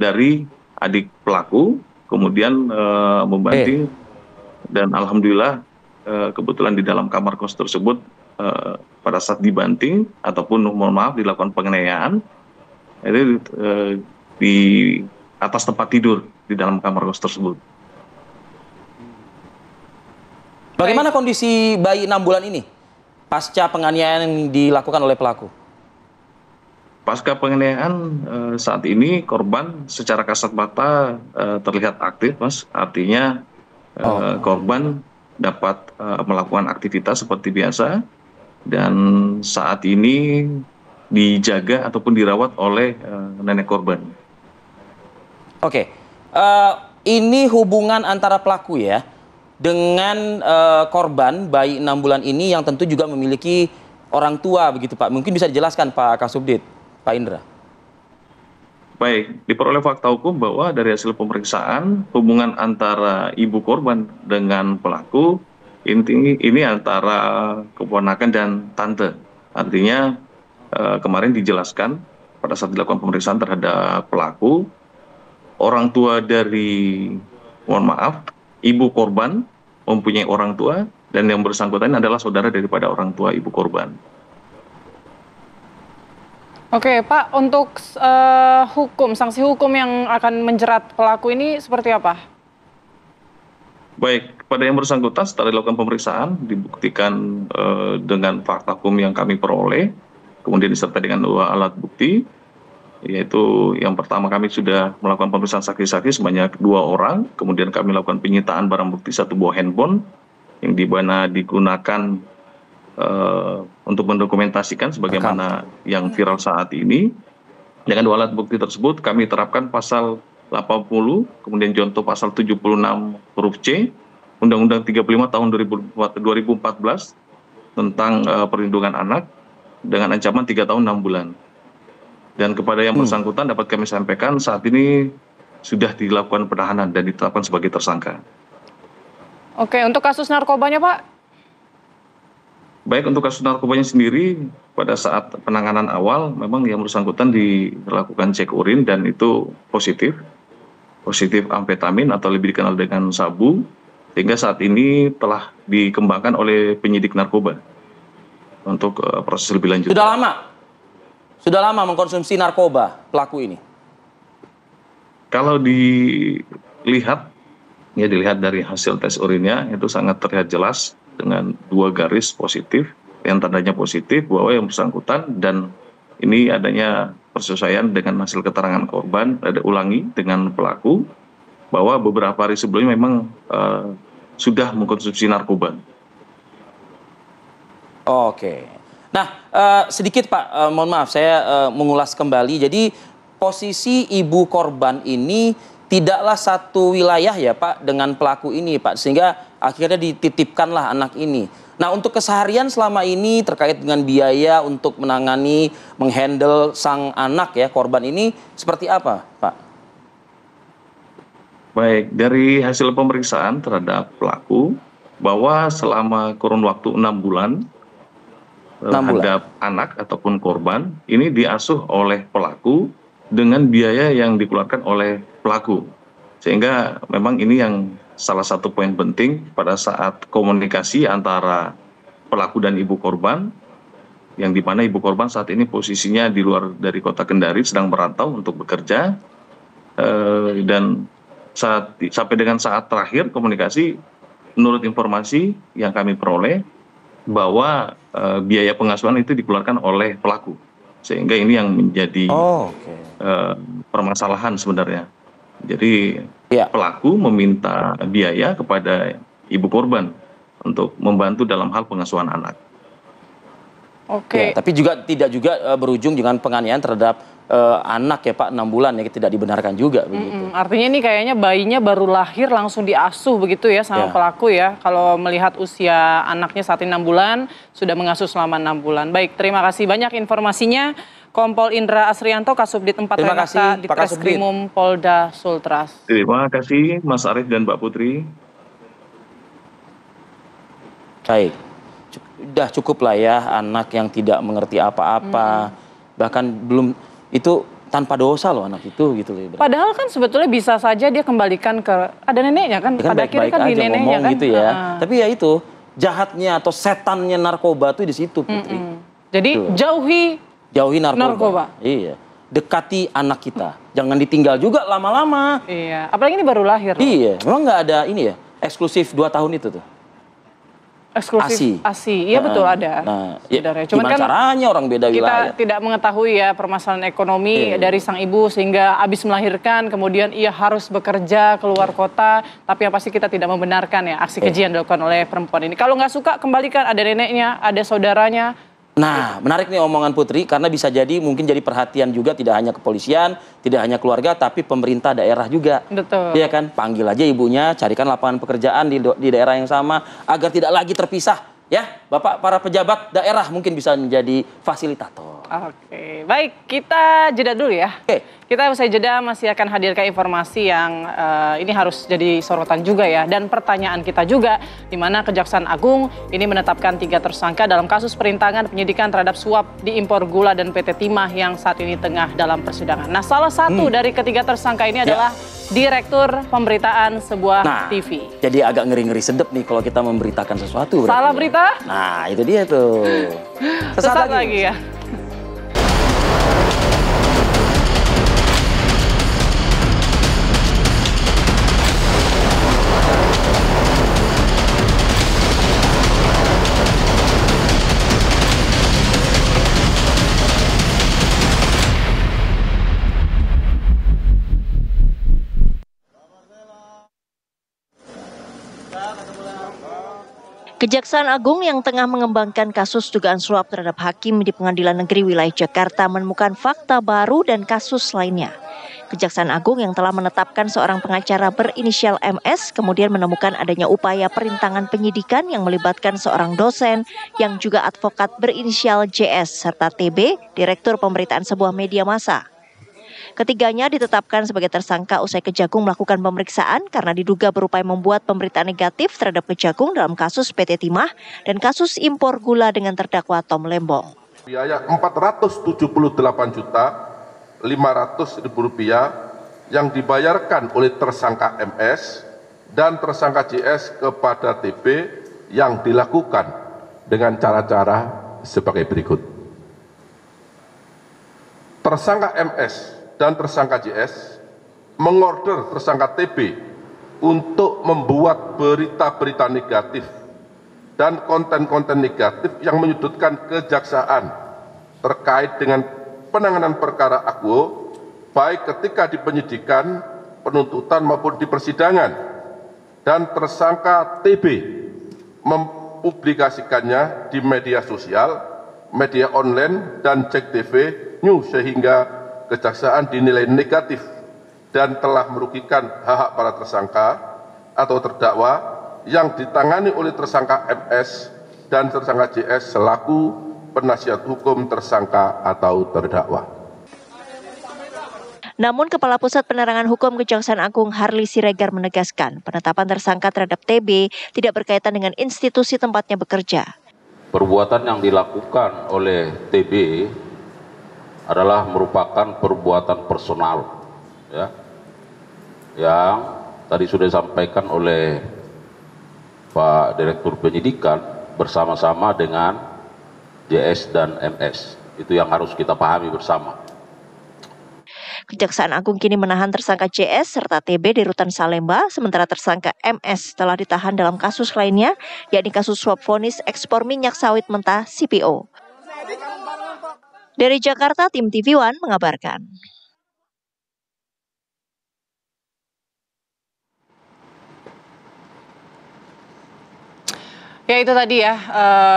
dari adik pelaku, kemudian membanting, dan alhamdulillah kebetulan di dalam kamar kos tersebut pada saat dibanting ataupun mohon maaf dilakukan penganiayaan itu di atas tempat tidur di dalam kamar kos tersebut. Bagaimana kondisi bayi 6 bulan ini pasca penganiayaan yang dilakukan oleh pelaku? Pasca penganiayaan saat ini korban secara kasat mata terlihat aktif, Mas. Artinya korban dapat melakukan aktivitas seperti biasa dan saat ini dijaga ataupun dirawat oleh nenek korban. Oke, ini hubungan antara pelaku ya dengan korban bayi 6 bulan ini yang tentu juga memiliki orang tua begitu Pak. Mungkin bisa dijelaskan Pak Kasubdit, Pak Indra. Baik, diperoleh fakta hukum bahwa dari hasil pemeriksaan hubungan antara ibu korban dengan pelaku ini antara keponakan dan tante. Artinya kemarin dijelaskan pada saat dilakukan pemeriksaan terhadap pelaku, orang tua dari, mohon maaf, ibu korban mempunyai orang tua dan yang bersangkutan adalah saudara daripada orang tua ibu korban. Oke, Pak, untuk sanksi hukum yang akan menjerat pelaku ini seperti apa? Baik, kepada yang bersangkutan setelah dilakukan pemeriksaan, dibuktikan dengan fakta hukum yang kami peroleh, kemudian disertai dengan 2 alat bukti, yaitu yang pertama kami sudah melakukan pemeriksaan saksi-saksi sebanyak 2 orang, kemudian kami lakukan penyitaan barang bukti 1 buah handphone, yang dimana digunakan untuk mendokumentasikan sebagaimana yang viral saat ini. Dengan 2 alat bukti tersebut kami terapkan pasal 80, kemudian contoh pasal 76 huruf C, Undang-Undang 35 tahun 2014 tentang perlindungan anak dengan ancaman 3 tahun 6 bulan. Dan kepada yang bersangkutan dapat kami sampaikan saat ini sudah dilakukan penahanan dan ditetapkan sebagai tersangka. Oke, untuk kasus narkobanya Pak? Baik, untuk kasus narkobanya sendiri, pada saat penanganan awal memang yang bersangkutan dilakukan cek urin dan itu positif amfetamin atau lebih dikenal dengan sabu, sehingga saat ini telah dikembangkan oleh penyidik narkoba untuk proses lebih lanjut. Sudah lama mengkonsumsi narkoba pelaku ini? Kalau dilihat dari hasil tes urinnya itu sangat terlihat jelas dengan 2 garis positif yang tandanya positif bahwa yang bersangkutan, dan ini adanya persesuaian dengan hasil keterangan korban, ada ulangi dengan pelaku bahwa beberapa hari sebelumnya memang sudah mengkonsumsi narkoba. Oke. Nah, sedikit Pak, mohon maaf saya mengulas kembali. Jadi posisi ibu korban ini tidaklah satu wilayah ya Pak dengan pelaku ini Pak, sehingga akhirnya dititipkanlah anak ini. Nah, untuk keseharian selama ini terkait dengan biaya untuk menangani, menghandle sang anak ya, korban ini seperti apa Pak? Baik, dari hasil pemeriksaan terhadap pelaku bahwa selama kurun waktu 6 bulan terhadap anak ataupun korban ini diasuh oleh pelaku dengan biaya yang dikeluarkan oleh pelaku, sehingga memang ini yang salah satu poin penting pada saat komunikasi antara pelaku dan ibu korban, yang dimana ibu korban saat ini posisinya di luar dari kota Kendari sedang merantau untuk bekerja, dan sampai dengan saat terakhir komunikasi menurut informasi yang kami peroleh bahwa biaya pengasuhan itu dikeluarkan oleh pelaku, sehingga ini yang menjadi permasalahan sebenarnya. Jadi pelaku meminta biaya kepada ibu korban untuk membantu dalam hal pengasuhan anak. Oke. Ya, tapi tidak juga berujung dengan penganiayaan terhadap anak ya Pak, 6 bulan ya, tidak dibenarkan juga begitu. Artinya ini kayaknya bayinya baru lahir langsung diasuh begitu ya sama pelaku ya. Kalau melihat usia anaknya saat ini 6 bulan, sudah mengasuh selama 6 bulan. Baik, terima kasih banyak informasinya. Kompol Indra Asrianto, Kasubdit 4 Renata Ditreskrimum Polda Sultras. Terima kasih Mas Arief dan Mbak Putri. Baik, sudah cukup lah ya anak yang tidak mengerti apa-apa, bahkan belum itu tanpa dosa loh anak itu gitu loh. Padahal kan sebetulnya bisa saja dia kembalikan ke ada neneknya kan, ya kan pada akhirnya kan di neneknya kan. Gitu ya. Tapi ya itu jahatnya atau setannya narkoba tuh di situ Putri. Jadi jauhi narkoba. Iya. Dekati anak kita. Jangan ditinggal juga lama-lama. Iya. Apalagi ini baru lahir. Iya. Memang nggak ada ini ya, eksklusif 2 tahun itu tuh. Eksklusif ASI. Iya betul ada. Nah, sebenarnya. Cuman kan caranya orang beda wilayah. Kita tidak mengetahui ya permasalahan ekonomi dari sang ibu sehingga habis melahirkan kemudian ia harus bekerja keluar kota. Tapi yang pasti kita tidak membenarkan ya aksi keji yang dilakukan oleh perempuan ini. Kalau nggak suka kembalikan, ada neneknya, ada saudaranya. Nah, menarik nih omongan Putri, karena bisa jadi mungkin jadi perhatian juga tidak hanya kepolisian, tidak hanya keluarga, tapi pemerintah daerah juga. Betul. Iya kan, panggil aja ibunya, carikan lapangan pekerjaan di daerah yang sama, agar tidak lagi terpisah. Ya, Bapak, para pejabat daerah mungkin bisa menjadi fasilitator. Oke, baik, kita jeda dulu ya. Oke. Kita usai jeda masih akan hadirkan informasi yang ini harus jadi sorotan juga ya. Dan pertanyaan kita juga, di mana Kejaksaan Agung ini menetapkan 3 tersangka dalam kasus perintangan penyidikan terhadap suap di impor gula dan PT Timah yang saat ini tengah dalam persidangan. Nah, salah satu dari ketiga tersangka ini adalah Direktur Pemberitaan sebuah TV. Jadi agak ngeri-ngeri sedep nih kalau kita memberitakan sesuatu. Salah berita? Nah, itu dia tuh. Sesaat lagi ya. Kejaksaan Agung yang tengah mengembangkan kasus dugaan suap terhadap hakim di Pengadilan Negeri Wilayah Jakarta menemukan fakta baru dan kasus lainnya. Kejaksaan Agung yang telah menetapkan seorang pengacara berinisial MS kemudian menemukan adanya upaya perintangan penyidikan yang melibatkan seorang dosen yang juga advokat berinisial JS serta TB, Direktur Pemberitaan sebuah media massa. Ketiganya ditetapkan sebagai tersangka usai Kejagung melakukan pemeriksaan karena diduga berupaya membuat pemberitaan negatif terhadap Kejagung dalam kasus PT Timah dan kasus impor gula dengan terdakwa Tom Lembong. Biaya Rp478.500.000 yang dibayarkan oleh tersangka MS dan tersangka JS kepada TB yang dilakukan dengan cara-cara sebagai berikut. Tersangka MS dan tersangka JS mengorder tersangka TB untuk membuat berita-berita negatif dan konten-konten negatif yang menyudutkan kejaksaan terkait dengan penanganan perkara akuo, baik ketika di penyidikan, penuntutan maupun di persidangan, dan tersangka TB mempublikasikannya di media sosial, media online, dan Cek TV News sehingga kejaksaan dinilai negatif dan telah merugikan hak-hak para tersangka atau terdakwa yang ditangani oleh tersangka MS dan tersangka JS selaku penasihat hukum tersangka atau terdakwa. Namun Kepala Pusat Penerangan Hukum Kejaksaan Agung Harli Siregar menegaskan penetapan tersangka terhadap TB tidak berkaitan dengan institusi tempatnya bekerja. Perbuatan yang dilakukan oleh TB adalah merupakan perbuatan personal, ya, yang tadi sudah disampaikan oleh Pak Direktur Penyidikan bersama-sama dengan JS dan MS. Itu yang harus kita pahami bersama. Kejaksaan Agung kini menahan tersangka JS serta TB di Rutan Salemba, sementara tersangka MS telah ditahan dalam kasus lainnya, yakni kasus suap vonis ekspor minyak sawit mentah CPO. Dari Jakarta, tim TV One mengabarkan. Ya itu tadi ya,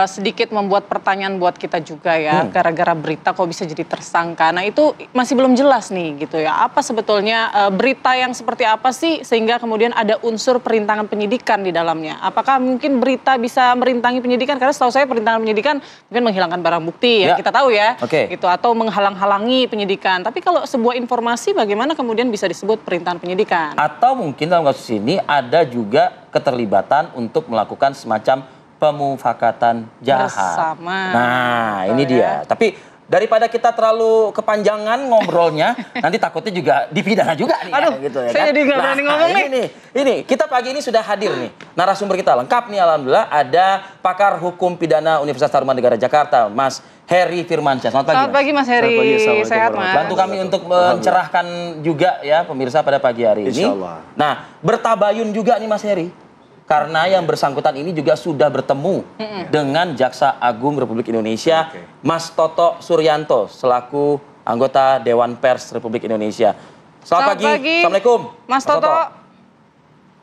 sedikit membuat pertanyaan buat kita juga ya, gara-gara berita kok bisa jadi tersangka. Nah itu masih belum jelas nih gitu ya, apa sebetulnya berita yang seperti apa sih sehingga kemudian ada unsur perintangan penyidikan di dalamnya. Apakah mungkin berita bisa merintangi penyidikan, karena setahu saya perintangan penyidikan mungkin menghilangkan barang bukti ya, kita tahu ya, gitu, atau menghalang-halangi penyidikan. Tapi kalau sebuah informasi bagaimana kemudian bisa disebut perintangan penyidikan? Atau mungkin dalam kasus ini ada juga keterlibatan untuk melakukan semacam pemufakatan jahat bersama. Nah, ini dia. Tapi daripada kita terlalu kepanjangan ngobrolnya, nanti takutnya juga dipidana juga nih. Aduh, ya, gitu ya, saya kan? Jadi nggak berani ngomong nih. Ini kita pagi ini sudah hadir nih. Narasumber kita lengkap nih, alhamdulillah. Ada pakar hukum pidana Universitas Taruman-Negara Jakarta, Mas Heri Firmansyah. Selamat pagi. Selamat pagi Mas Heri. Sehat Mas. Bantu kami untuk mencerahkan juga ya pemirsa pada pagi hari ini. Nah, bertabayun juga nih Mas Heri. Karena yang bersangkutan ini juga sudah bertemu dengan Jaksa Agung Republik Indonesia, Mas Toto Suryanto, selaku anggota Dewan Pers Republik Indonesia. Selamat pagi. Assalamualaikum. Mas Toto.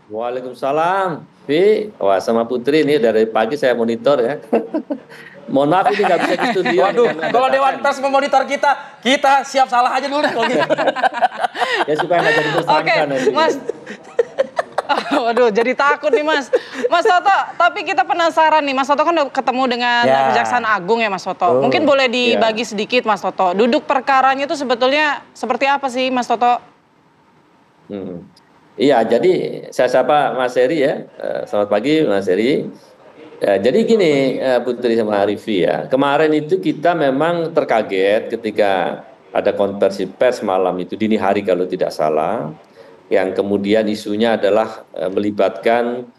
Waalaikumsalam. Wah, sama Putri ini dari pagi saya monitor ya. Mohon maaf ini nggak bisa di studio. Waduh, kalau Dewan Pers memonitor kita siap salah aja dulu deh kalau gitu. Ya supaya nggak jadi tersangka nanti. Mas. Waduh, jadi takut nih Mas. Mas Toto, tapi kita penasaran nih. Mas Toto kan udah ketemu dengan Kejaksaan Agung ya Mas Toto. Mungkin boleh dibagi sedikit Mas Toto. Duduk perkaranya itu sebetulnya seperti apa sih Mas Toto? Iya, jadi saya sapa Mas Heri ya. Selamat pagi Mas Heri. Jadi gini Putri sama Arifi ya. Kemarin itu kita memang terkaget ketika ada konversi pers malam itu dini hari kalau tidak salah. Yang kemudian isunya adalah melibatkan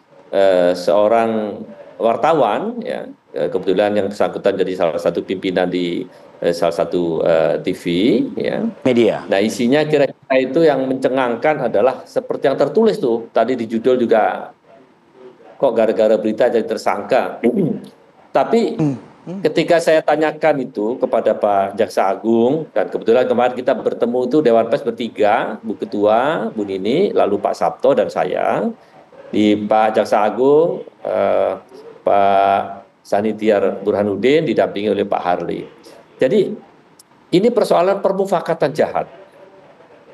seorang wartawan ya, kebetulan yang bersangkutan jadi salah satu pimpinan di salah satu TV ya, media. Nah isinya kira-kira itu yang mencengangkan adalah seperti yang tertulis tuh tadi di judul juga, kok gara-gara berita jadi tersangka. Tapi ketika saya tanyakan itu kepada Pak Jaksa Agung, dan kebetulan kemarin kita bertemu itu Dewan Pers bertiga, Bu Ketua, Bu Nini, lalu Pak Sabto dan saya, di Pak Jaksa Agung, Pak Sanitiar Burhanuddin, didampingi oleh Pak Harli. Jadi ini persoalan permufakatan jahat.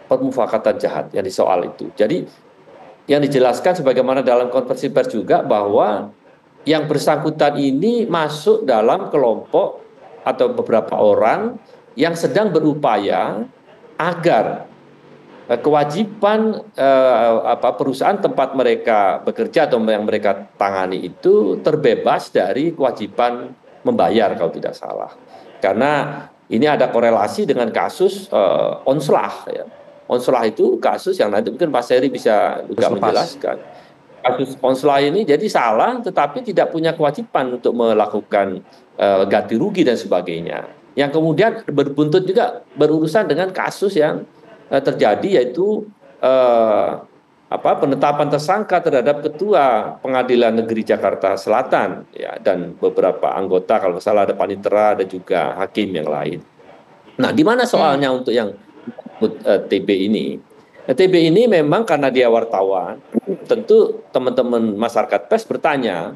Permufakatan jahat yang disoal itu. Jadi yang dijelaskan sebagaimana dalam konversi pers juga bahwa yang bersangkutan ini masuk dalam kelompok atau beberapa orang yang sedang berupaya agar kewajiban perusahaan tempat mereka bekerja atau yang mereka tangani itu terbebas dari kewajiban membayar kalau tidak salah. Karena ini ada korelasi dengan kasus onslah ya. Onslah itu kasus yang nanti mungkin Pak Seri bisa juga menjelaskan. Kasus onslah ini jadi salah tetapi tidak punya kewajiban untuk melakukan ganti rugi dan sebagainya. Yang kemudian berbuntut juga berurusan dengan kasus yang terjadi yaitu penetapan tersangka terhadap Ketua Pengadilan Negeri Jakarta Selatan ya, dan beberapa anggota kalau salah ada panitera dan juga hakim yang lain. Nah, di mana soalnya untuk yang TB ini? TB ini memang karena dia wartawan, tentu teman-teman masyarakat pers bertanya,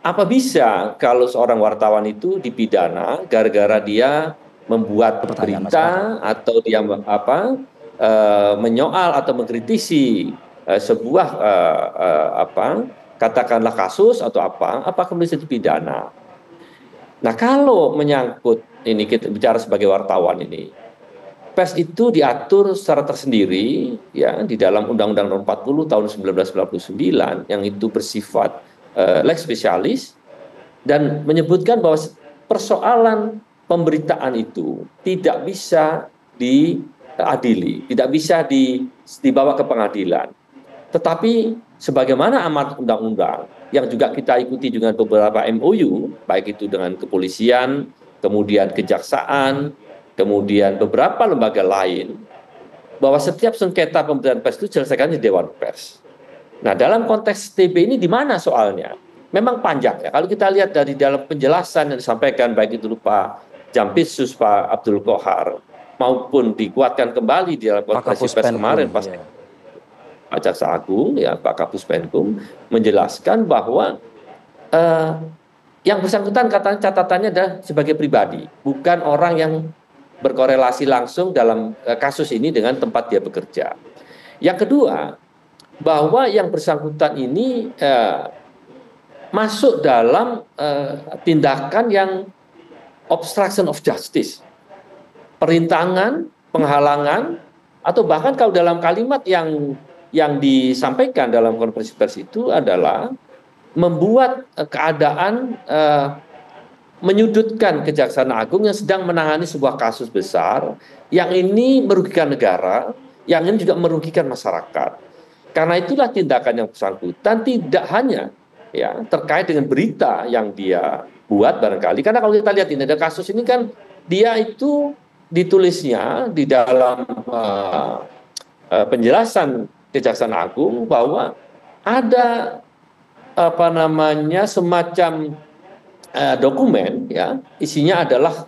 apa bisa kalau seorang wartawan itu dipidana gara-gara dia membuat berita atau dia menyoal atau mengkritisi sebuah katakanlah kasus atau apa kemudian dipidana. Nah, kalau menyangkut ini kita bicara sebagai wartawan ini, pers itu diatur secara tersendiri ya di dalam Undang-Undang Nomor 40 tahun 1999 yang itu bersifat lex specialis dan menyebutkan bahwa persoalan pemberitaan itu tidak bisa diadili, tidak bisa dibawa ke pengadilan. Tetapi sebagaimana amanat undang-undang yang juga kita ikuti dengan beberapa MOU, baik itu dengan kepolisian, kemudian kejaksaan, kemudian beberapa lembaga lain, bahwa setiap sengketa pemberitaan pers itu diselesaikan di Dewan Pers. Nah, dalam konteks TB ini di mana soalnya? Memang panjang ya. Kalau kita lihat dari dalam penjelasan yang disampaikan baik itu Pak Jampitsus, Pak Abdul Qohar, maupun dikuatkan kembali di dalam konferensi pers kemarin pas Pak Jaksa Agung, ya Pak Kapus Penkum menjelaskan bahwa yang bersangkutan katanya catatannya adalah sebagai pribadi, bukan orang yang berkorelasi langsung dalam kasus ini dengan tempat dia bekerja. Yang kedua, bahwa yang bersangkutan ini masuk dalam tindakan yang obstruction of justice, perintangan, penghalangan, atau bahkan kalau dalam kalimat yang disampaikan dalam konferensi pers itu adalah membuat keadaan menyudutkan Kejaksaan Agung yang sedang menangani sebuah kasus besar yang ini merugikan negara, yang ini juga merugikan masyarakat. Karena itulah tindakan yang bersangkutan tidak hanya ya terkait dengan berita yang dia buat barangkali. Karena kalau kita lihat ini ada kasus ini kan dia itu ditulisnya di dalam penjelasan Kejaksaan Agung bahwa ada semacam dokumen ya isinya adalah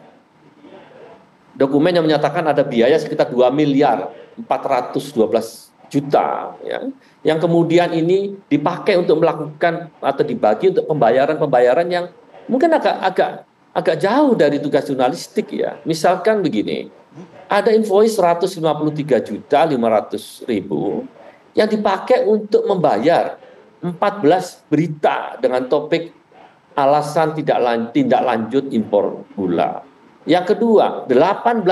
dokumen yang menyatakan ada biaya sekitar 2.412.000.000 ya yang kemudian ini dipakai untuk melakukan atau dibagi untuk pembayaran yang mungkin agak agak jauh dari tugas jurnalistik ya. Misalkan begini, ada invoice 153.500.000 yang dipakai untuk membayar 14 berita dengan topik alasan tindak lanjut impor gula. Yang kedua, 18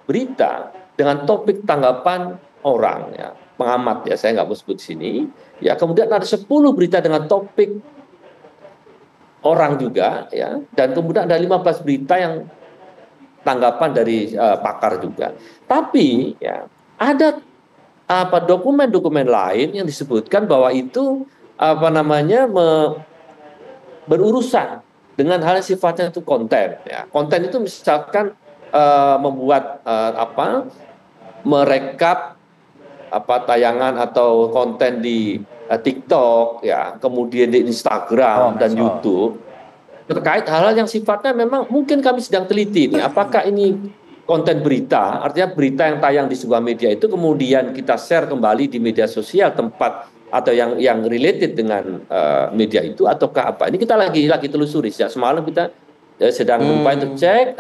berita dengan topik tanggapan orang ya, pengamat ya, saya nggak mau sebut sini. Ya, kemudian ada 10 berita dengan topik orang juga ya, dan kemudian ada 15 berita yang tanggapan dari pakar juga. Tapi ya ada dokumen-dokumen lain yang disebutkan bahwa itu berurusan dengan hal yang sifatnya itu konten ya. Konten itu misalkan membuat merekap tayangan atau konten di TikTok ya, kemudian di Instagram dan YouTube terkait hal-hal yang sifatnya memang mungkin kami sedang teliti nih, apakah ini konten berita, artinya berita yang tayang di sebuah media itu kemudian kita share kembali di media sosial tempat atau yang related dengan media itu ataukah apa? Ini kita lagi telusuri ya. Semalam kita sedang berupaya untuk cek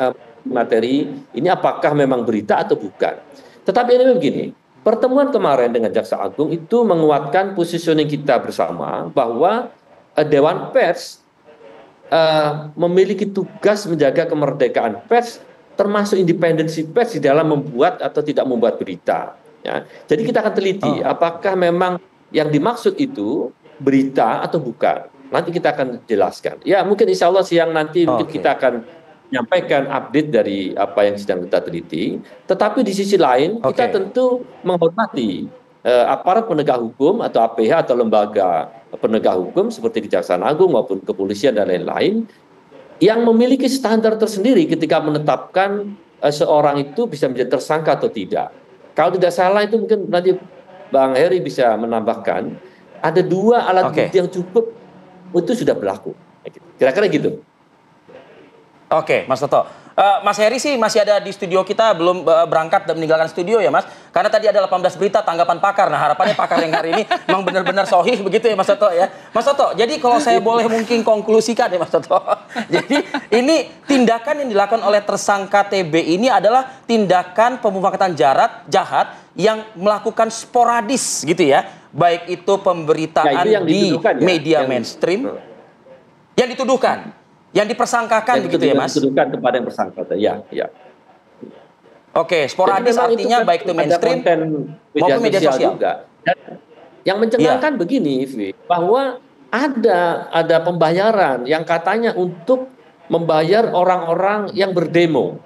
materi ini apakah memang berita atau bukan. Tetapi ini begini, pertemuan kemarin dengan Jaksa Agung itu menguatkan positioning kita bersama bahwa Dewan Pers memiliki tugas menjaga kemerdekaan pers, termasuk independensi pers di dalam membuat atau tidak membuat berita. Ya. Jadi kita akan teliti apakah memang yang dimaksud itu berita atau bukan. Nanti kita akan jelaskan. Ya mungkin insya Allah siang nanti mungkin kita akan menyampaikan update dari apa yang sedang kita teliti. Tetapi di sisi lain kita tentu menghormati aparat penegak hukum atau APH atau lembaga penegak hukum seperti Kejaksaan Agung maupun kepolisian dan lain-lain yang memiliki standar tersendiri ketika menetapkan seorang itu bisa menjadi tersangka atau tidak. Kalau tidak salah itu mungkin nanti Bang Heri bisa menambahkan ada 2 alat bukti yang cukup itu sudah berlaku. Kira-kira gitu. Oke, Mas Toto. Mas Heri sih masih ada di studio kita, belum berangkat dan meninggalkan studio ya Mas. Karena tadi ada 18 berita tanggapan pakar. Nah harapannya pakar yang hari ini memang benar-benar sahih begitu ya Mas Toto ya. Mas Toto, jadi kalau saya boleh mungkin konklusikan ya Mas Toto. Jadi ini tindakan yang dilakukan oleh tersangka TB ini adalah tindakan pemufakatan jahat yang melakukan sporadis gitu ya. Baik itu pemberitaan di media mainstream yang dituduhkan. Yang dipersangkakan begitu ya Mas? Dituduhkan kepada yang bersangka, ya. Oke, sporadis artinya baik itu mainstream maupun media sosial juga. Dan yang mencengangkan begini, Vi, bahwa ada pembayaran yang katanya untuk membayar orang-orang yang berdemo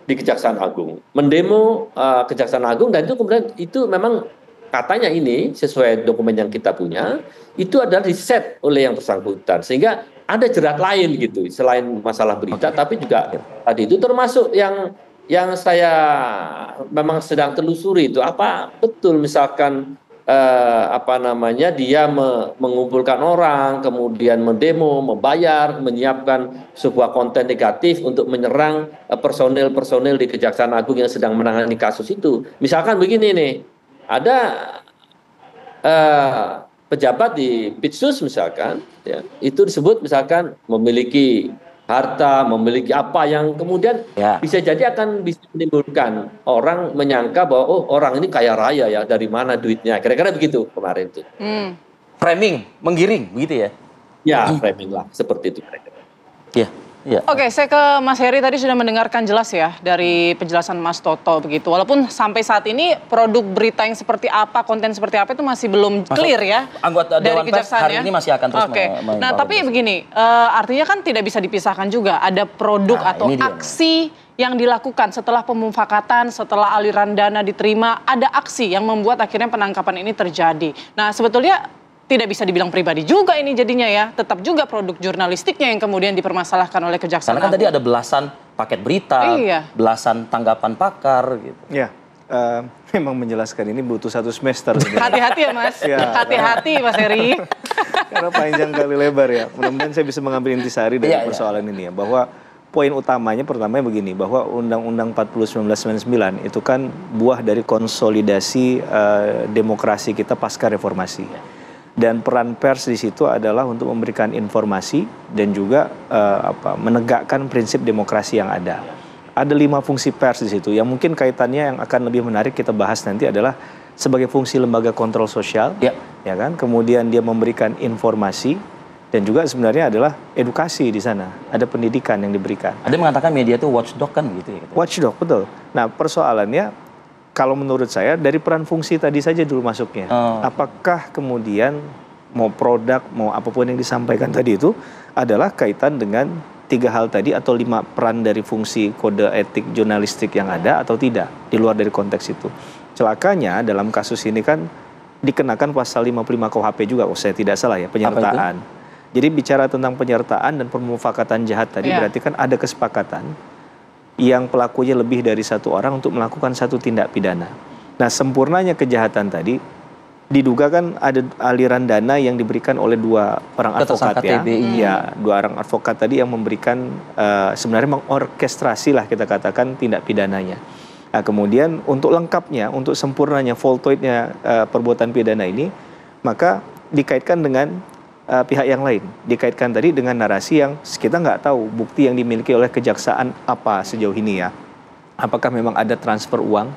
di Kejaksaan Agung, mendemo Kejaksaan Agung, dan itu kemudian itu memang katanya ini sesuai dokumen yang kita punya itu adalah di-set oleh yang bersangkutan sehingga ada jerat lain gitu selain masalah berita, tapi juga tadi itu termasuk yang saya memang sedang telusuri itu apa betul misalkan dia mengumpulkan orang kemudian mendemo, membayar, menyiapkan sebuah konten negatif untuk menyerang personel di Kejaksaan Agung yang sedang menangani kasus itu. Misalkan begini nih, ada pejabat di Pitsus misalkan, ya, itu disebut misalkan memiliki harta, memiliki apa yang kemudian bisa jadi akan bisa menimbulkan orang menyangka bahwa orang ini kaya raya ya, dari mana duitnya, kira-kira begitu kemarin itu. Framing, menggiring, begitu ya? Ya, framing lah, seperti itu. Iya. Ya. Oke, saya ke Mas Heri tadi sudah mendengarkan jelas ya dari penjelasan Mas Toto begitu. Walaupun sampai saat ini produk berita yang seperti apa, konten seperti apa itu masih belum clear ya. Anggota Dewan Pers hari ini masih akan terus Nah, tapi begini, artinya kan tidak bisa dipisahkan juga. Ada produk atau aksi yang dilakukan setelah pemufakatan, setelah aliran dana diterima, ada aksi yang membuat akhirnya penangkapan ini terjadi. Nah, sebetulnya tidak bisa dibilang pribadi juga ini jadinya ya. Tetap juga produk jurnalistiknya yang kemudian dipermasalahkan oleh Kejaksaan Agung. Karena kan tadi ada belasan paket berita, belasan tanggapan pakar gitu. Ya, memang menjelaskan ini butuh 1 semester. Hati-hati ya Mas, hati-hati Mas Heri. Karena panjang kali lebar ya. Mudah-mudahan saya bisa mengambil intisari dari persoalan ini ya. Bahwa poin utamanya pertamanya begini, bahwa Undang-Undang 40 1999 itu kan buah dari konsolidasi demokrasi kita pasca reformasi. Dan peran pers di situ adalah untuk memberikan informasi dan juga menegakkan prinsip demokrasi yang ada. Ada 5 fungsi pers di situ yang mungkin kaitannya yang akan lebih menarik kita bahas nanti adalah sebagai fungsi lembaga kontrol sosial, ya kan? Kemudian dia memberikan informasi dan juga sebenarnya adalah edukasi di sana. Ada pendidikan yang diberikan. Ada yang mengatakan media itu watchdog kan gitu ya? Watchdog, betul. Nah, persoalannya kalau menurut saya dari peran fungsi tadi saja dulu masuknya. Apakah kemudian mau produk, mau apapun yang disampaikan tadi itu adalah kaitan dengan 3 hal tadi atau 5 peran dari fungsi kode etik jurnalistik yang ada atau tidak di luar dari konteks itu. Celakanya dalam kasus ini kan dikenakan pasal 55 KUHP juga, saya tidak salah ya, penyertaan. Jadi bicara tentang penyertaan dan permufakatan jahat tadi berarti kan ada kesepakatan yang pelakunya lebih dari 1 orang untuk melakukan satu tindak pidana. Nah, sempurnanya kejahatan tadi diduga kan ada aliran dana yang diberikan oleh 2 orang advokat ya. Ya, 2 orang advokat tadi yang memberikan sebenarnya mengorkestrasi lah kita katakan tindak pidananya. Nah, kemudian untuk lengkapnya, untuk sempurnanya, voltoidnya perbuatan pidana ini, maka dikaitkan dengan pihak yang lain, dikaitkan tadi dengan narasi yang kita nggak tahu bukti yang dimiliki oleh kejaksaan apa sejauh ini ya. Apakah memang ada transfer uang,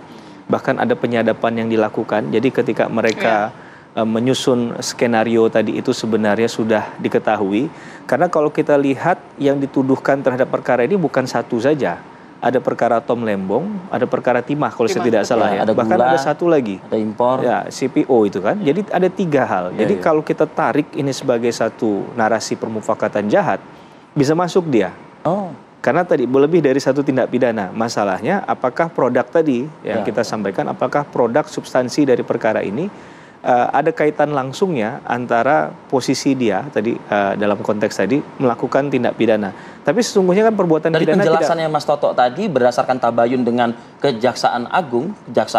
bahkan ada penyadapan yang dilakukan. Jadi ketika mereka menyusun skenario tadi itu sebenarnya sudah diketahui. Karena kalau kita lihat yang dituduhkan terhadap perkara ini bukan satu saja. Ada perkara Tom Lembong, ada perkara timah kalau saya tidak salah ya. Bahkan ada satu lagi. Ada impor. Ya, CPO itu kan. Jadi ada 3 hal. Jadi kalau kita tarik ini sebagai satu narasi permufakatan jahat, bisa masuk dia. Karena tadi lebih dari 1 tindak pidana. Masalahnya apakah produk tadi yang kita sampaikan, apakah produk substansi dari perkara ini ada kaitan langsungnya antara posisi dia tadi dalam konteks tadi melakukan tindak pidana. Tapi sesungguhnya kan perbuatan dari pidana penjelasannya Mas Toto tadi berdasarkan tabayun dengan Jaksa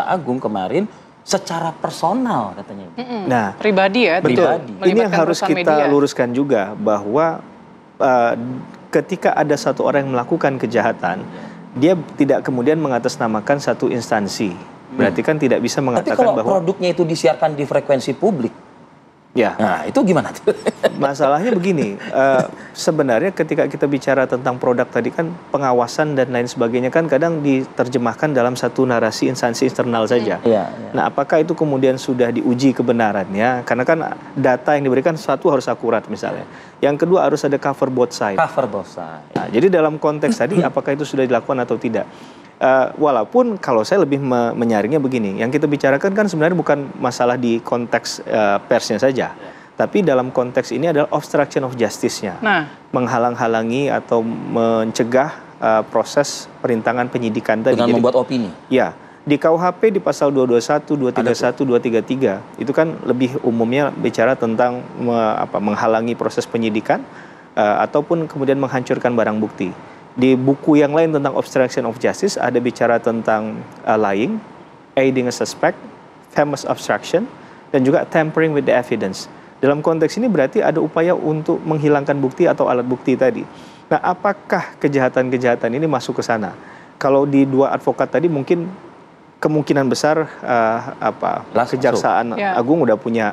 Agung kemarin secara personal katanya. Nah, pribadi ya. Betul. Ini yang harus kita luruskan juga bahwa ketika ada 1 orang yang melakukan kejahatan, dia tidak kemudian mengatasnamakan satu instansi. Berarti kan tidak bisa mengatakan bahwa... Tapi kalau bahwa produknya itu disiarkan di frekuensi publik, ya. Nah, itu gimana tuh? Masalahnya begini, sebenarnya ketika kita bicara tentang produk tadi kan pengawasan dan lain sebagainya kan kadang diterjemahkan dalam satu narasi instansi eksternal saja. Nah, apakah itu kemudian sudah diuji kebenarannya? Karena kan data yang diberikan satu harus akurat misalnya. Yang kedua harus ada cover both side. Cover both side. Nah, jadi dalam konteks tadi apakah itu sudah dilakukan atau tidak? Walaupun kalau saya lebih menyaringnya begini, yang kita bicarakan kan sebenarnya bukan masalah di konteks persnya saja, tapi dalam konteks ini adalah obstruction of justice-nya, menghalang-halangi atau mencegah proses perintangan penyidikan tadi. Dengan membuat opini. Ya, di KUHP di pasal 221, 231, 233 itu kan lebih umumnya bicara tentang menghalangi proses penyidikan ataupun kemudian menghancurkan barang bukti. Di buku yang lain tentang obstruction of justice ada bicara tentang lying, aiding a suspect, famous obstruction, dan juga tampering with the evidence. Dalam konteks ini berarti ada upaya untuk menghilangkan bukti atau alat bukti tadi. Nah, apakah kejahatan-kejahatan ini masuk ke sana? Kalau di 2 advokat tadi mungkin kemungkinan besar Kejaksaan Agung udah punya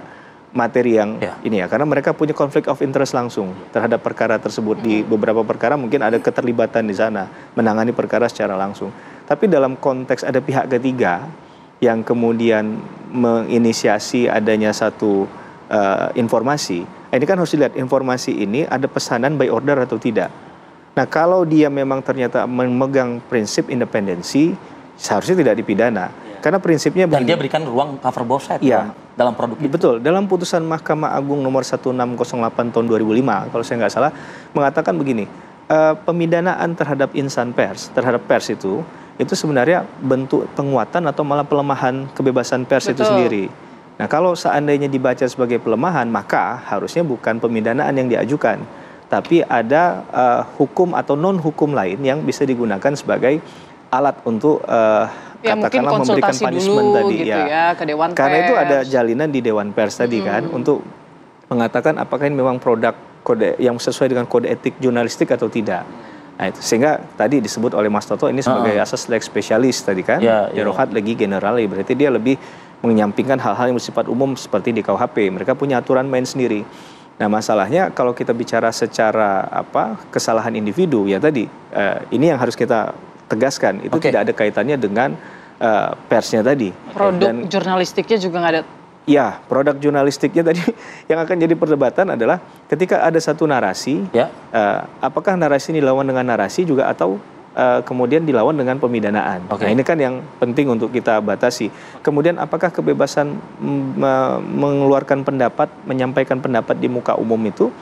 materi yang ini ya, karena mereka punya konflik of interest langsung terhadap perkara tersebut. Di beberapa perkara mungkin ada keterlibatan di sana, menangani perkara secara langsung. Tapi dalam konteks ada pihak ketiga yang kemudian menginisiasi adanya satu informasi, ini kan harus dilihat informasi ini ada pesanan by order atau tidak. Nah, kalau dia memang ternyata memegang prinsip independensi, seharusnya tidak dipidana. Karena prinsipnya dan dia berikan ruang cover both side dalam produk itu. Betul, dalam putusan Mahkamah Agung nomor 1608 tahun 2005 kalau saya nggak salah mengatakan begini, pemidanaan terhadap insan pers, terhadap pers itu sebenarnya bentuk penguatan atau malah pelemahan kebebasan pers itu sendiri. Nah, kalau seandainya dibaca sebagai pelemahan, maka harusnya bukan pemidanaan yang diajukan, tapi ada hukum atau non hukum lain yang bisa digunakan sebagai alat untuk katakanlah memberikan punishment tadi gitu ya ke Dewan Pers. Karena itu ada jalinan di Dewan Pers tadi kan untuk mengatakan apakah ini memang produk kode yang sesuai dengan kode etik jurnalistik atau tidak. Nah, itu sehingga tadi disebut oleh Mas Toto ini sebagai asas leg spesialis tadi kan. Rohat lagi general, berarti dia lebih menyampingkan hal-hal yang bersifat umum seperti di KUHP. Mereka punya aturan main sendiri. Nah, masalahnya kalau kita bicara secara kesalahan individu, ya tadi ini yang harus kita tegaskan, itu tidak ada kaitannya dengan persnya tadi. Produk jurnalistiknya juga nggak ada. Ya, produk jurnalistiknya tadi yang akan jadi perdebatan adalah ketika ada satu narasi, apakah narasi ini dilawan dengan narasi juga atau kemudian dilawan dengan pemidanaan. Nah, ini kan yang penting untuk kita batasi. Kemudian apakah kebebasan mengeluarkan pendapat, menyampaikan pendapat di muka umum itu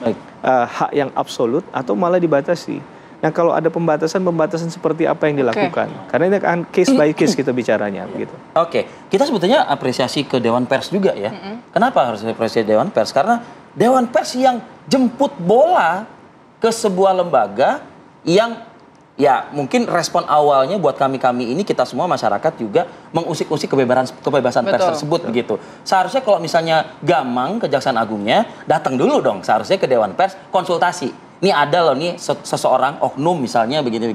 hak yang absolut atau malah dibatasi. Nah, kalau ada pembatasan seperti apa yang dilakukan? Karena ini kan case by case kita bicaranya begitu. Kita sebetulnya apresiasi ke Dewan Pers juga ya. Kenapa harus apresiasi Dewan Pers? Karena Dewan Pers yang jemput bola ke sebuah lembaga yang ya mungkin respon awalnya buat kami ini, kita semua masyarakat juga mengusik-usik kebebasan pers tersebut begitu. Seharusnya kalau misalnya gamang Kejaksaan Agungnya datang dulu dong seharusnya ke Dewan Pers konsultasi. Ini ada loh nih seseorang oknum misalnya begini.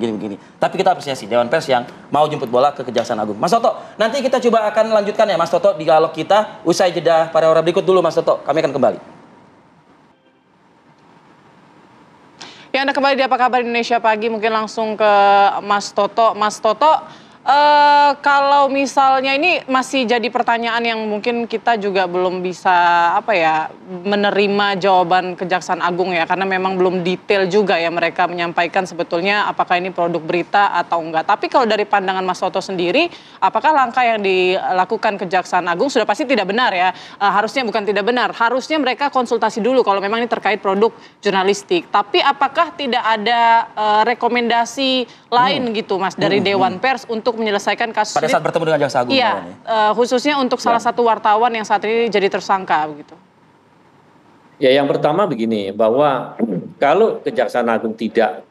Tapi kita apresiasi Dewan Pers yang mau jemput bola ke Kejaksaan Agung. Mas Toto, nanti kita coba akan lanjutkan ya Mas Toto di dialog kita usai jeda pada hora berikut dulu Mas Toto. Kami akan kembali. Ya, Anda kembali di Apa Kabar Indonesia Pagi, mungkin langsung ke Mas Toto. Mas Toto, kalau misalnya ini masih jadi pertanyaan yang mungkin kita juga belum bisa menerima jawaban Kejaksaan Agung ya, karena memang belum detail juga ya mereka menyampaikan sebetulnya apakah ini produk berita atau enggak. Tapi kalau dari pandangan Mas Toto sendiri, apakah langkah yang dilakukan Kejaksaan Agung sudah pasti tidak benar ya? Harusnya bukan tidak benar, harusnya mereka konsultasi dulu kalau memang ini terkait produk jurnalistik. Tapi apakah tidak ada rekomendasi lain gitu Mas dari Dewan Pers untuk menyelesaikan kasus pada saat bertemu dengan Jaksa Agung? Iya, khususnya untuk salah satu wartawan yang saat ini jadi tersangka begitu. Ya, yang pertama begini, bahwa kalau Kejaksaan Agung tidak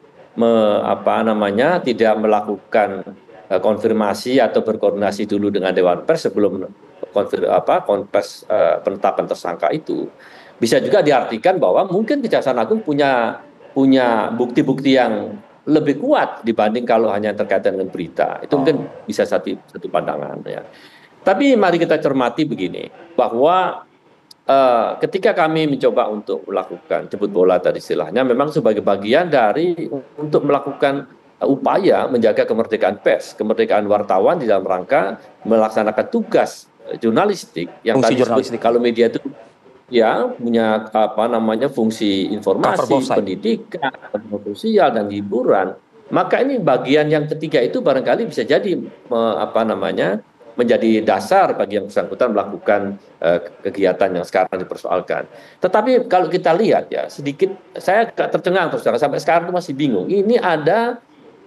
tidak melakukan konfirmasi atau berkoordinasi dulu dengan Dewan Pers sebelum konfirmasi penetapan tersangka itu, bisa juga diartikan bahwa mungkin Kejaksaan Agung punya bukti-bukti yang lebih kuat dibanding kalau hanya terkait dengan berita. Itu mungkin bisa satu pandangan ya. Tapi mari kita cermati begini, bahwa ketika kami mencoba untuk melakukan jemput bola tadi istilahnya, memang sebagai bagian dari untuk melakukan upaya menjaga kemerdekaan pers, kemerdekaan wartawan di dalam rangka melaksanakan tugas jurnalistik yang tadi disebut kalau media itu ya punya fungsi informasi, pendidikan, sosial dan hiburan. Maka ini bagian yang ketiga itu barangkali bisa jadi menjadi dasar bagi yang bersangkutan melakukan kegiatan yang sekarang dipersoalkan. Tetapi kalau kita lihat ya sedikit saya tercengang terus sampai sekarang itu masih bingung. Ini ada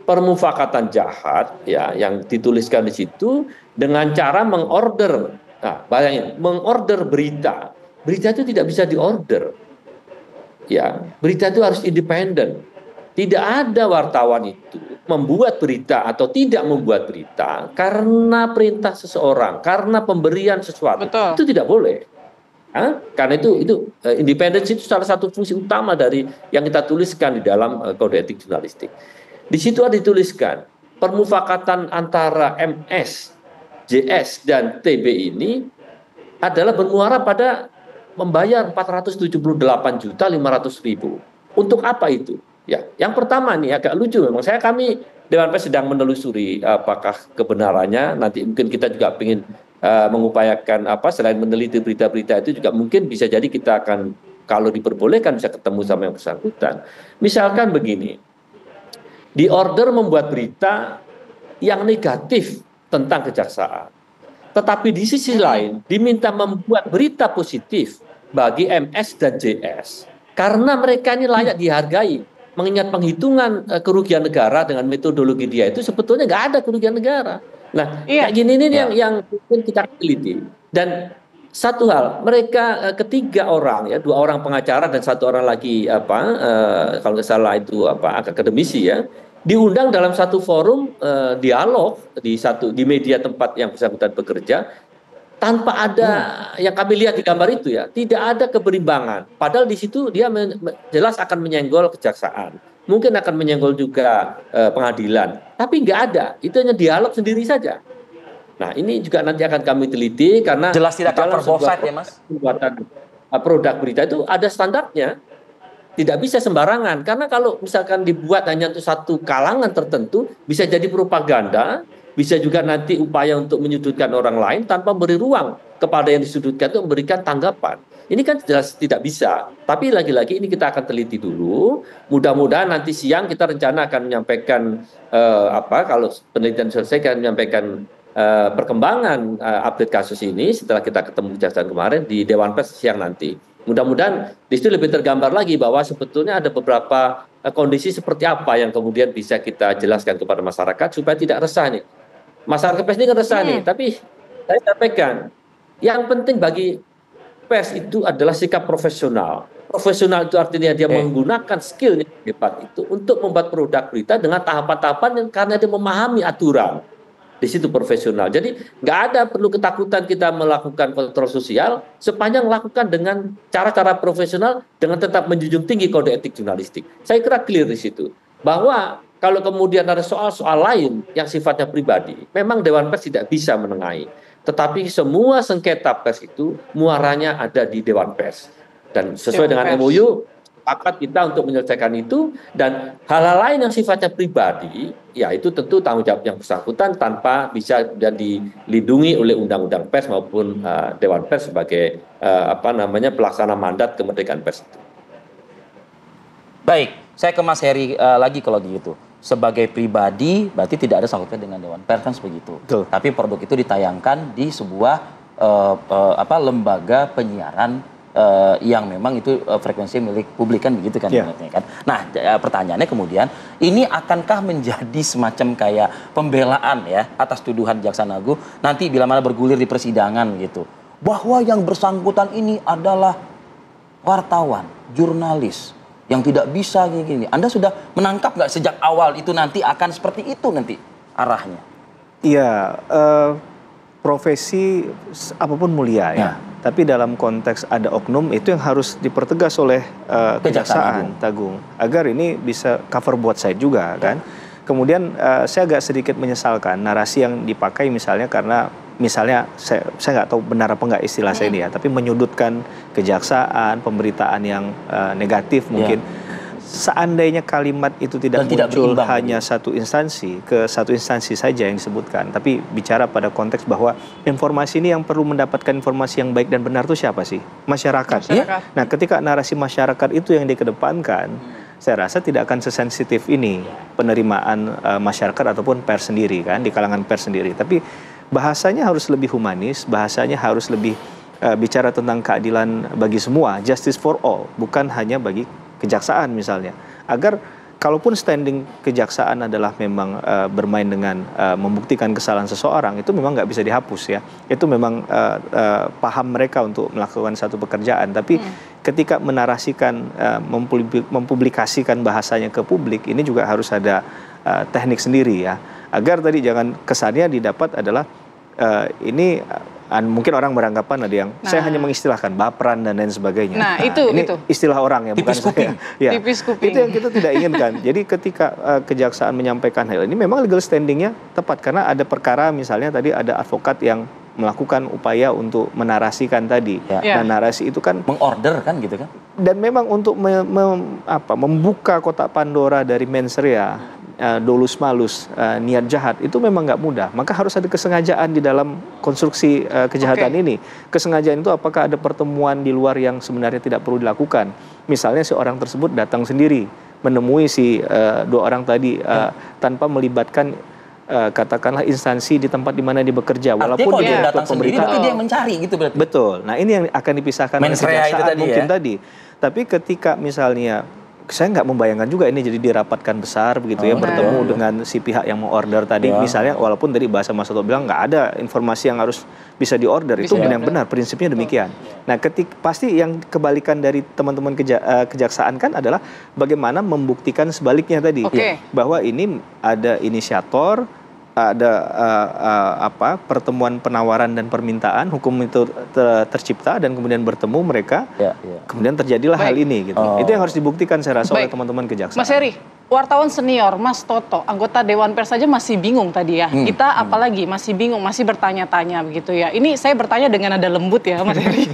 permufakatan jahat ya yang dituliskan di situ dengan cara mengorder. Nah, bayangin, mengorder berita. Berita itu tidak bisa diorder. Ya, berita itu harus independen. Tidak ada wartawan itu membuat berita atau tidak membuat berita karena perintah seseorang, karena pemberian sesuatu. Itu tidak boleh. Karena itu independensi itu salah satu fungsi utama dari yang kita tuliskan di dalam kode etik jurnalistik. Di situ ada dituliskan permufakatan antara MS, JS dan TB ini adalah bermuara pada membayar 478.500.000. Untuk apa itu? Ya, yang pertama nih agak lucu memang. Kami Dewan Pers sedang menelusuri apakah kebenarannya. Nanti mungkin kita juga ingin mengupayakan selain meneliti berita-berita itu juga mungkin bisa jadi kita akan kalau diperbolehkan bisa ketemu sama yang bersangkutan. Misalkan begini, di order membuat berita yang negatif tentang kejaksaan. Tetapi di sisi lain diminta membuat berita positif bagi MS dan JS. Karena mereka ini layak dihargai. Mengingat penghitungan kerugian negara dengan metodologi dia itu sebetulnya nggak ada kerugian negara. Nah, kayak gini ini yang mungkin kita teliti. Dan satu hal, mereka ketiga orang ya, 2 orang pengacara dan 1 orang lagi kalau nggak salah itu akademisi ya, diundang dalam satu forum dialog di media tempat yang bersangkutan bekerja tanpa ada yang kami lihat di gambar itu ya, tidak ada keberimbangan. Padahal di situ dia jelas akan menyenggol kejaksaan, mungkin akan menyenggol juga pengadilan, tapi nggak ada. Itu hanya dialog sendiri saja. Nah, ini juga nanti akan kami teliti karena jelas tidak cover both side ya, Mas. Pembuatan produk berita itu ada standarnya. Tidak bisa sembarangan karena kalau misalkan dibuat hanya untuk satu kalangan tertentu bisa jadi propaganda, bisa juga nanti upaya untuk menyudutkan orang lain tanpa beri ruang kepada yang disudutkan itu memberikan tanggapan. Ini kan jelas tidak bisa. Tapi lagi-lagi ini kita akan teliti dulu. Mudah-mudahan nanti siang kita rencana akan menyampaikan kalau penelitian selesai akan menyampaikan perkembangan update kasus ini setelah kita ketemu kejaksaan kemarin di Dewan Pers siang nanti. Mudah-mudahan di situ lebih tergambar lagi bahwa sebetulnya ada beberapa kondisi seperti apa yang kemudian bisa kita jelaskan kepada masyarakat supaya tidak resah nih. Masyarakat pers ini kan resah nih, tapi saya sampaikan yang penting bagi pers itu adalah sikap profesional. Profesional itu artinya dia menggunakan skillnya hebat itu untuk membuat produk berita dengan tahapan-tahapan yang karena dia memahami aturan. Di situ profesional. Jadi nggak ada perlu ketakutan kita melakukan kontrol sosial sepanjang lakukan dengan cara-cara profesional dengan tetap menjunjung tinggi kode etik jurnalistik. Saya kira clear di situ. Bahwa kalau kemudian ada soal-soal lain yang sifatnya pribadi, memang Dewan Pers tidak bisa menengahi. Tetapi semua sengketa pers itu muaranya ada di Dewan Pers. Dan sesuai dengan MOU, sepakat kita untuk menyelesaikan itu, dan hal-hal lain yang sifatnya pribadi, ya itu tentu tanggung jawab yang bersangkutan tanpa bisa dan dilindungi oleh Undang-Undang Pers maupun Dewan Pers sebagai pelaksana mandat kemerdekaan pers itu. Baik, saya ke Mas Heri lagi kalau gitu. Sebagai pribadi berarti tidak ada sangkutnya dengan Dewan Pers kan begitu. Tapi produk itu ditayangkan di sebuah lembaga penyiaran yang memang itu frekuensi milik publik kan begitu kan, Yeah. kan. Nah, pertanyaannya kemudian ini akankah menjadi semacam kayak pembelaan ya atas tuduhan Jaksa Agung nanti bila mana bergulir di persidangan gitu, bahwa yang bersangkutan ini adalah wartawan, jurnalis yang tidak bisa gini. Anda sudah menangkap nggak sejak awal itu nanti akan seperti itu nanti arahnya? Iya, profesi apapun mulia ya. Tapi dalam konteks ada oknum itu yang harus dipertegas oleh Kejaksaan Agung agar ini bisa cover both side juga kan. Kemudian saya agak sedikit menyesalkan narasi yang dipakai misalnya karena misalnya saya nggak tahu benar apa nggak istilah saya ini ya, tapi menyudutkan kejaksaan, pemberitaan yang negatif mungkin. Seandainya kalimat itu tidak muncul hanya satu instansi, ke satu instansi saja yang disebutkan, tapi bicara pada konteks bahwa informasi ini yang perlu mendapatkan informasi yang baik dan benar itu siapa sih? Masyarakat. Ya? Nah, ketika narasi masyarakat itu yang dikedepankan, saya rasa tidak akan sesensitif ini penerimaan masyarakat ataupun pers sendiri kan, di kalangan pers sendiri. Tapi bahasanya harus lebih humanis, bahasanya harus lebih bicara tentang keadilan bagi semua, justice for all, bukan hanya bagi kejaksaan misalnya, agar kalaupun standing kejaksaan adalah memang bermain dengan membuktikan kesalahan seseorang, itu memang nggak bisa dihapus ya, itu memang paham mereka untuk melakukan satu pekerjaan, tapi ketika menarasikan, mempublikasikan bahasanya ke publik, ini juga harus ada teknik sendiri ya, agar tadi jangan kesannya didapat adalah ini mungkin orang beranggapan ada yang saya hanya mengistilahkan baperan dan lain sebagainya. Nah, itu istilah orang ya, bukan saya. Ya. Itu yang kita tidak inginkan. Jadi ketika kejaksaan menyampaikan hal ini memang legal standingnya tepat karena ada perkara misalnya tadi ada advokat yang melakukan upaya untuk menarasikan tadi. Nah, narasi itu kan mengorder kan gitu kan. Dan memang untuk membuka kotak Pandora dari mens rea, dolus malus, niat jahat itu memang nggak mudah. Maka harus ada kesengajaan di dalam konstruksi kejahatan ini. Kesengajaan itu apakah ada pertemuan di luar yang sebenarnya tidak perlu dilakukan. Misalnya si orang tersebut datang sendiri menemui si dua orang tadi tanpa melibatkan katakanlah instansi di tempat di mana dia bekerja, walaupun dia datang sendiri tapi dia mencari gitu berarti. Betul. Nah, ini yang akan dipisahkan oleh kejaksaan mungkin tadi. Tapi ketika misalnya saya nggak membayangkan juga ini jadi dirapatkan besar begitu ya, bertemu dengan si pihak yang mau order tadi misalnya, walaupun dari bahasa Mas Toto bilang nggak ada informasi yang harus bisa diorder, itu benar-benar prinsipnya demikian. Nah, pasti yang kebalikan dari teman-teman kejaksaan kan adalah bagaimana membuktikan sebaliknya tadi, bahwa ini ada inisiator, pertemuan penawaran dan permintaan, hukum itu tercipta dan kemudian bertemu mereka, kemudian terjadilah hal ini gitu. Itu yang harus dibuktikan saya rasa oleh teman-teman kejaksaan. Mas Heri, wartawan senior Mas Toto, anggota Dewan Pers saja masih bingung tadi ya. Kita apalagi masih bingung, masih bertanya-tanya begitu ya. Ini saya bertanya dengan nada lembut ya Mas Heri.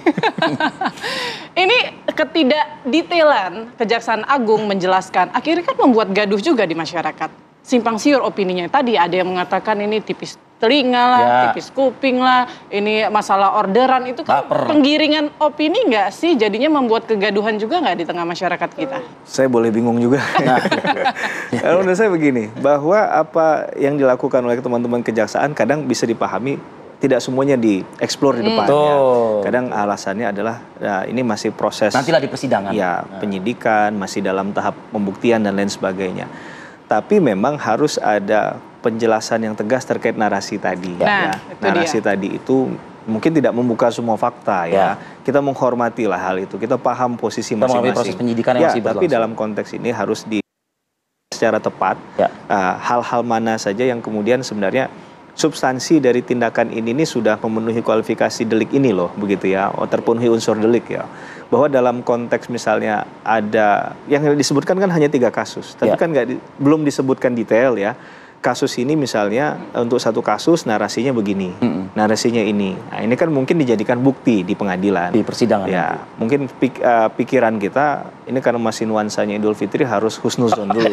Ini ketidakdetailan Kejaksaan Agung menjelaskan akhirnya kan membuat gaduh juga di masyarakat. Simpang siur opininya tadi, ada yang mengatakan ini tipis telinga lah, tipis kuping lah, ini masalah orderan, itu kan penggiringan opini nggak sih, jadinya membuat kegaduhan juga nggak di tengah masyarakat kita? Saya boleh bingung juga. Kalau menurut saya begini, bahwa apa yang dilakukan oleh teman-teman kejaksaan kadang bisa dipahami, tidak semuanya dieksplor di depannya. Kadang alasannya adalah ini masih proses. Nantilah di persidangan. Ya, penyidikan, masih dalam tahap pembuktian dan lain sebagainya. Tapi memang harus ada penjelasan yang tegas terkait narasi tadi. Narasi tadi itu mungkin tidak membuka semua fakta ya. Kita menghormatilah hal itu. Kita paham posisi masing-masing. Proses penyidikan yang masih tapi dalam konteks ini harus secara tepat hal-hal mana saja yang kemudian sebenarnya substansi dari tindakan ini sudah memenuhi kualifikasi delik ini loh, begitu ya, terpenuhi unsur delik ya. Bahwa dalam konteks misalnya ada yang disebutkan kan hanya 3 kasus, tapi kan belum disebutkan detail ya. Kasus ini misalnya untuk satu kasus narasinya begini, narasinya ini. Nah, ini kan mungkin dijadikan bukti di pengadilan, di persidangan. Ya, mungkin pikiran kita ini karena masih nuansanya Idul Fitri harus husnuzon dulu,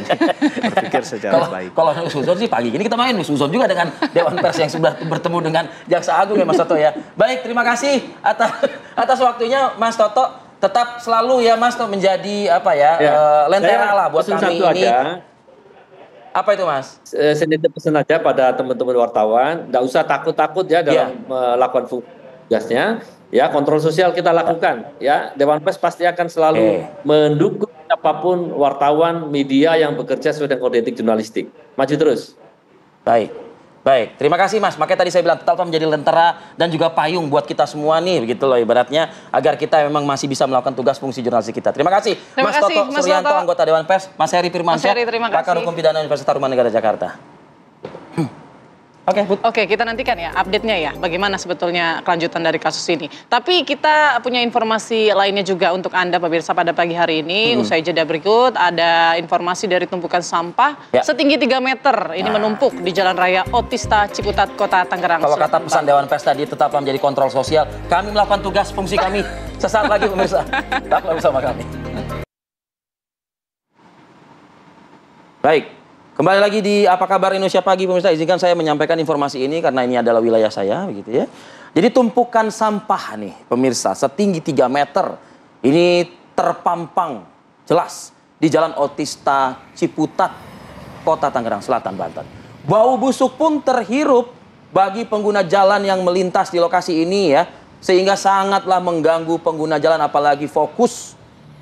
berpikir secara baik. Kalau husnuzon sih pagi ini kita main husnuzon juga dengan Dewan Pers yang sudah bertemu dengan Jaksa Agung ya Mas Toto ya. Baik, terima kasih atas waktunya Mas Toto. Tetap selalu ya Mas menjadi lentera lah buat kami ini. Apa itu Mas? Saya pesan aja pada teman-teman wartawan, tidak usah takut-takut ya dalam melakukan tugasnya. Ya, kontrol sosial kita lakukan. Ya, Dewan Pers pasti akan selalu mendukung apapun wartawan, media yang bekerja sesuai dengan kode etik jurnalistik. Maju terus. Baik, terima kasih Mas. Makanya tadi saya bilang tetap menjadi lentera dan juga payung buat kita semua nih, begitu loh ibaratnya, agar kita memang masih bisa melakukan tugas fungsi jurnalistik kita. Terima kasih Mas Toto Suryanto, anggota Dewan Pers, Mas Heri Firmansyah, pakar hukum pidana Universitas Tarumanegara Jakarta. Oke, kita nantikan ya update-nya ya, bagaimana sebetulnya kelanjutan dari kasus ini. Tapi kita punya informasi lainnya juga untuk Anda pemirsa pada pagi hari ini. Usai jeda berikut, ada informasi dari tumpukan sampah setinggi 3 meter. Ini menumpuk di Jalan Raya Otista, Ciputat, Kota Tangerang. Kalau kata pesan Dewan Pers tadi, tetaplah menjadi kontrol sosial. Kami melakukan tugas fungsi kami. Sesaat lagi pemirsa, tetaplah bersama kami. Baik. Kembali lagi di Apa Kabar Indonesia Pagi, pemirsa. Izinkan saya menyampaikan informasi ini karena ini adalah wilayah saya, begitu ya. Jadi tumpukan sampah nih, pemirsa, setinggi 3 meter. Ini terpampang jelas di Jalan Otista, Ciputat, Kota Tangerang Selatan, Banten. Bau busuk pun terhirup bagi pengguna jalan yang melintas di lokasi ini ya, sehingga sangatlah mengganggu pengguna jalan, apalagi fokus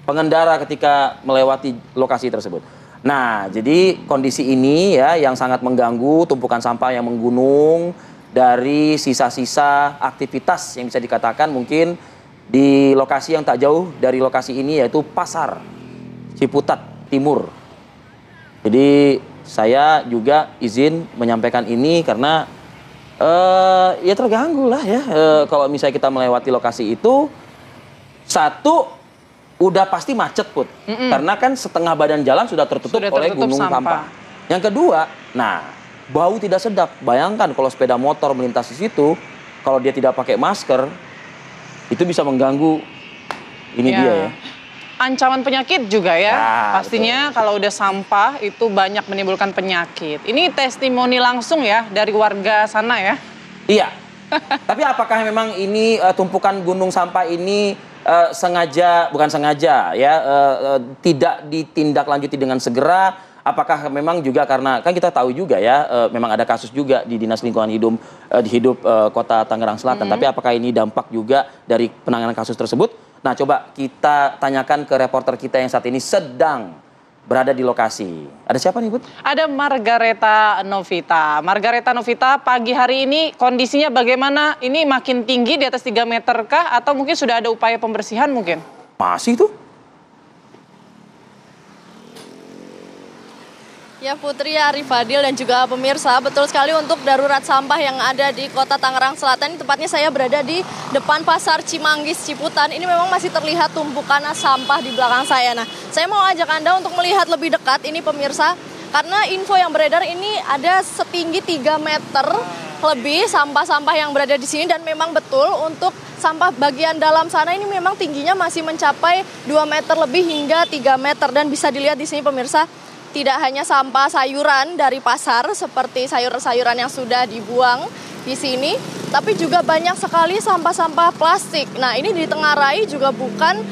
pengendara ketika melewati lokasi tersebut. Nah, jadi kondisi ini ya yang sangat mengganggu, tumpukan sampah yang menggunung dari sisa-sisa aktivitas yang bisa dikatakan mungkin di lokasi yang tak jauh dari lokasi ini, yaitu Pasar Ciputat Timur. Jadi saya juga izin menyampaikan ini karena ya terganggu lah ya kalau misalnya kita melewati lokasi itu. Satu, udah pasti macet Put, karena kan setengah badan jalan sudah tertutup oleh gunung sampah. Yang kedua, nah bau tidak sedap. Bayangkan kalau sepeda motor melintas di situ, kalau dia tidak pakai masker, itu bisa mengganggu ini dia ya. Ancaman penyakit juga ya, pastinya betul. Kalau udah sampah itu banyak menimbulkan penyakit. Ini testimoni langsung ya dari warga sana ya. Iya, tapi apakah memang ini tumpukan gunung sampah ini bukan sengaja ya, tidak ditindaklanjuti dengan segera? Apakah memang juga karena kan kita tahu juga ya, memang ada kasus juga di Dinas Lingkungan Hidup Kota Tangerang Selatan. Tapi apakah ini dampak juga dari penanganan kasus tersebut? Nah, coba kita tanyakan ke reporter kita yang saat ini sedang berada di lokasi. Ada siapa nih, Bud? Ada Margareta Novita. Margareta Novita, pagi hari ini kondisinya bagaimana? Ini makin tinggi di atas 3 meter kah? Atau mungkin sudah ada upaya pembersihan mungkin? Masih tuh? Ya Putri, Arif Fadil dan juga pemirsa, betul sekali untuk darurat sampah yang ada di Kota Tangerang Selatan. Tepatnya saya berada di depan Pasar Cimanggis Ciputan. Ini memang masih terlihat tumpukan sampah di belakang saya. Nah, saya mau ajak Anda untuk melihat lebih dekat ini pemirsa, karena info yang beredar ini ada setinggi 3 meter lebih sampah-sampah yang berada di sini, dan memang betul untuk sampah bagian dalam sana ini memang tingginya masih mencapai 2 meter lebih hingga 3 meter, dan bisa dilihat di sini pemirsa, tidak hanya sampah sayuran dari pasar seperti sayur-sayuran yang sudah dibuang di sini, tapi juga banyak sekali sampah-sampah plastik. Nah, ini ditengarai juga bukan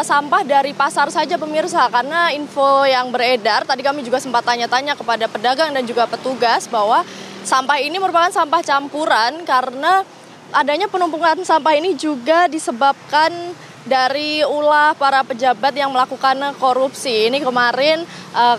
sampah dari pasar saja pemirsa, karena info yang beredar, tadi kami juga sempat tanya-tanya kepada pedagang dan juga petugas bahwa sampah ini merupakan sampah campuran karena adanya penumpukan sampah ini juga disebabkan dari ulah para pejabat yang melakukan korupsi. Ini kemarin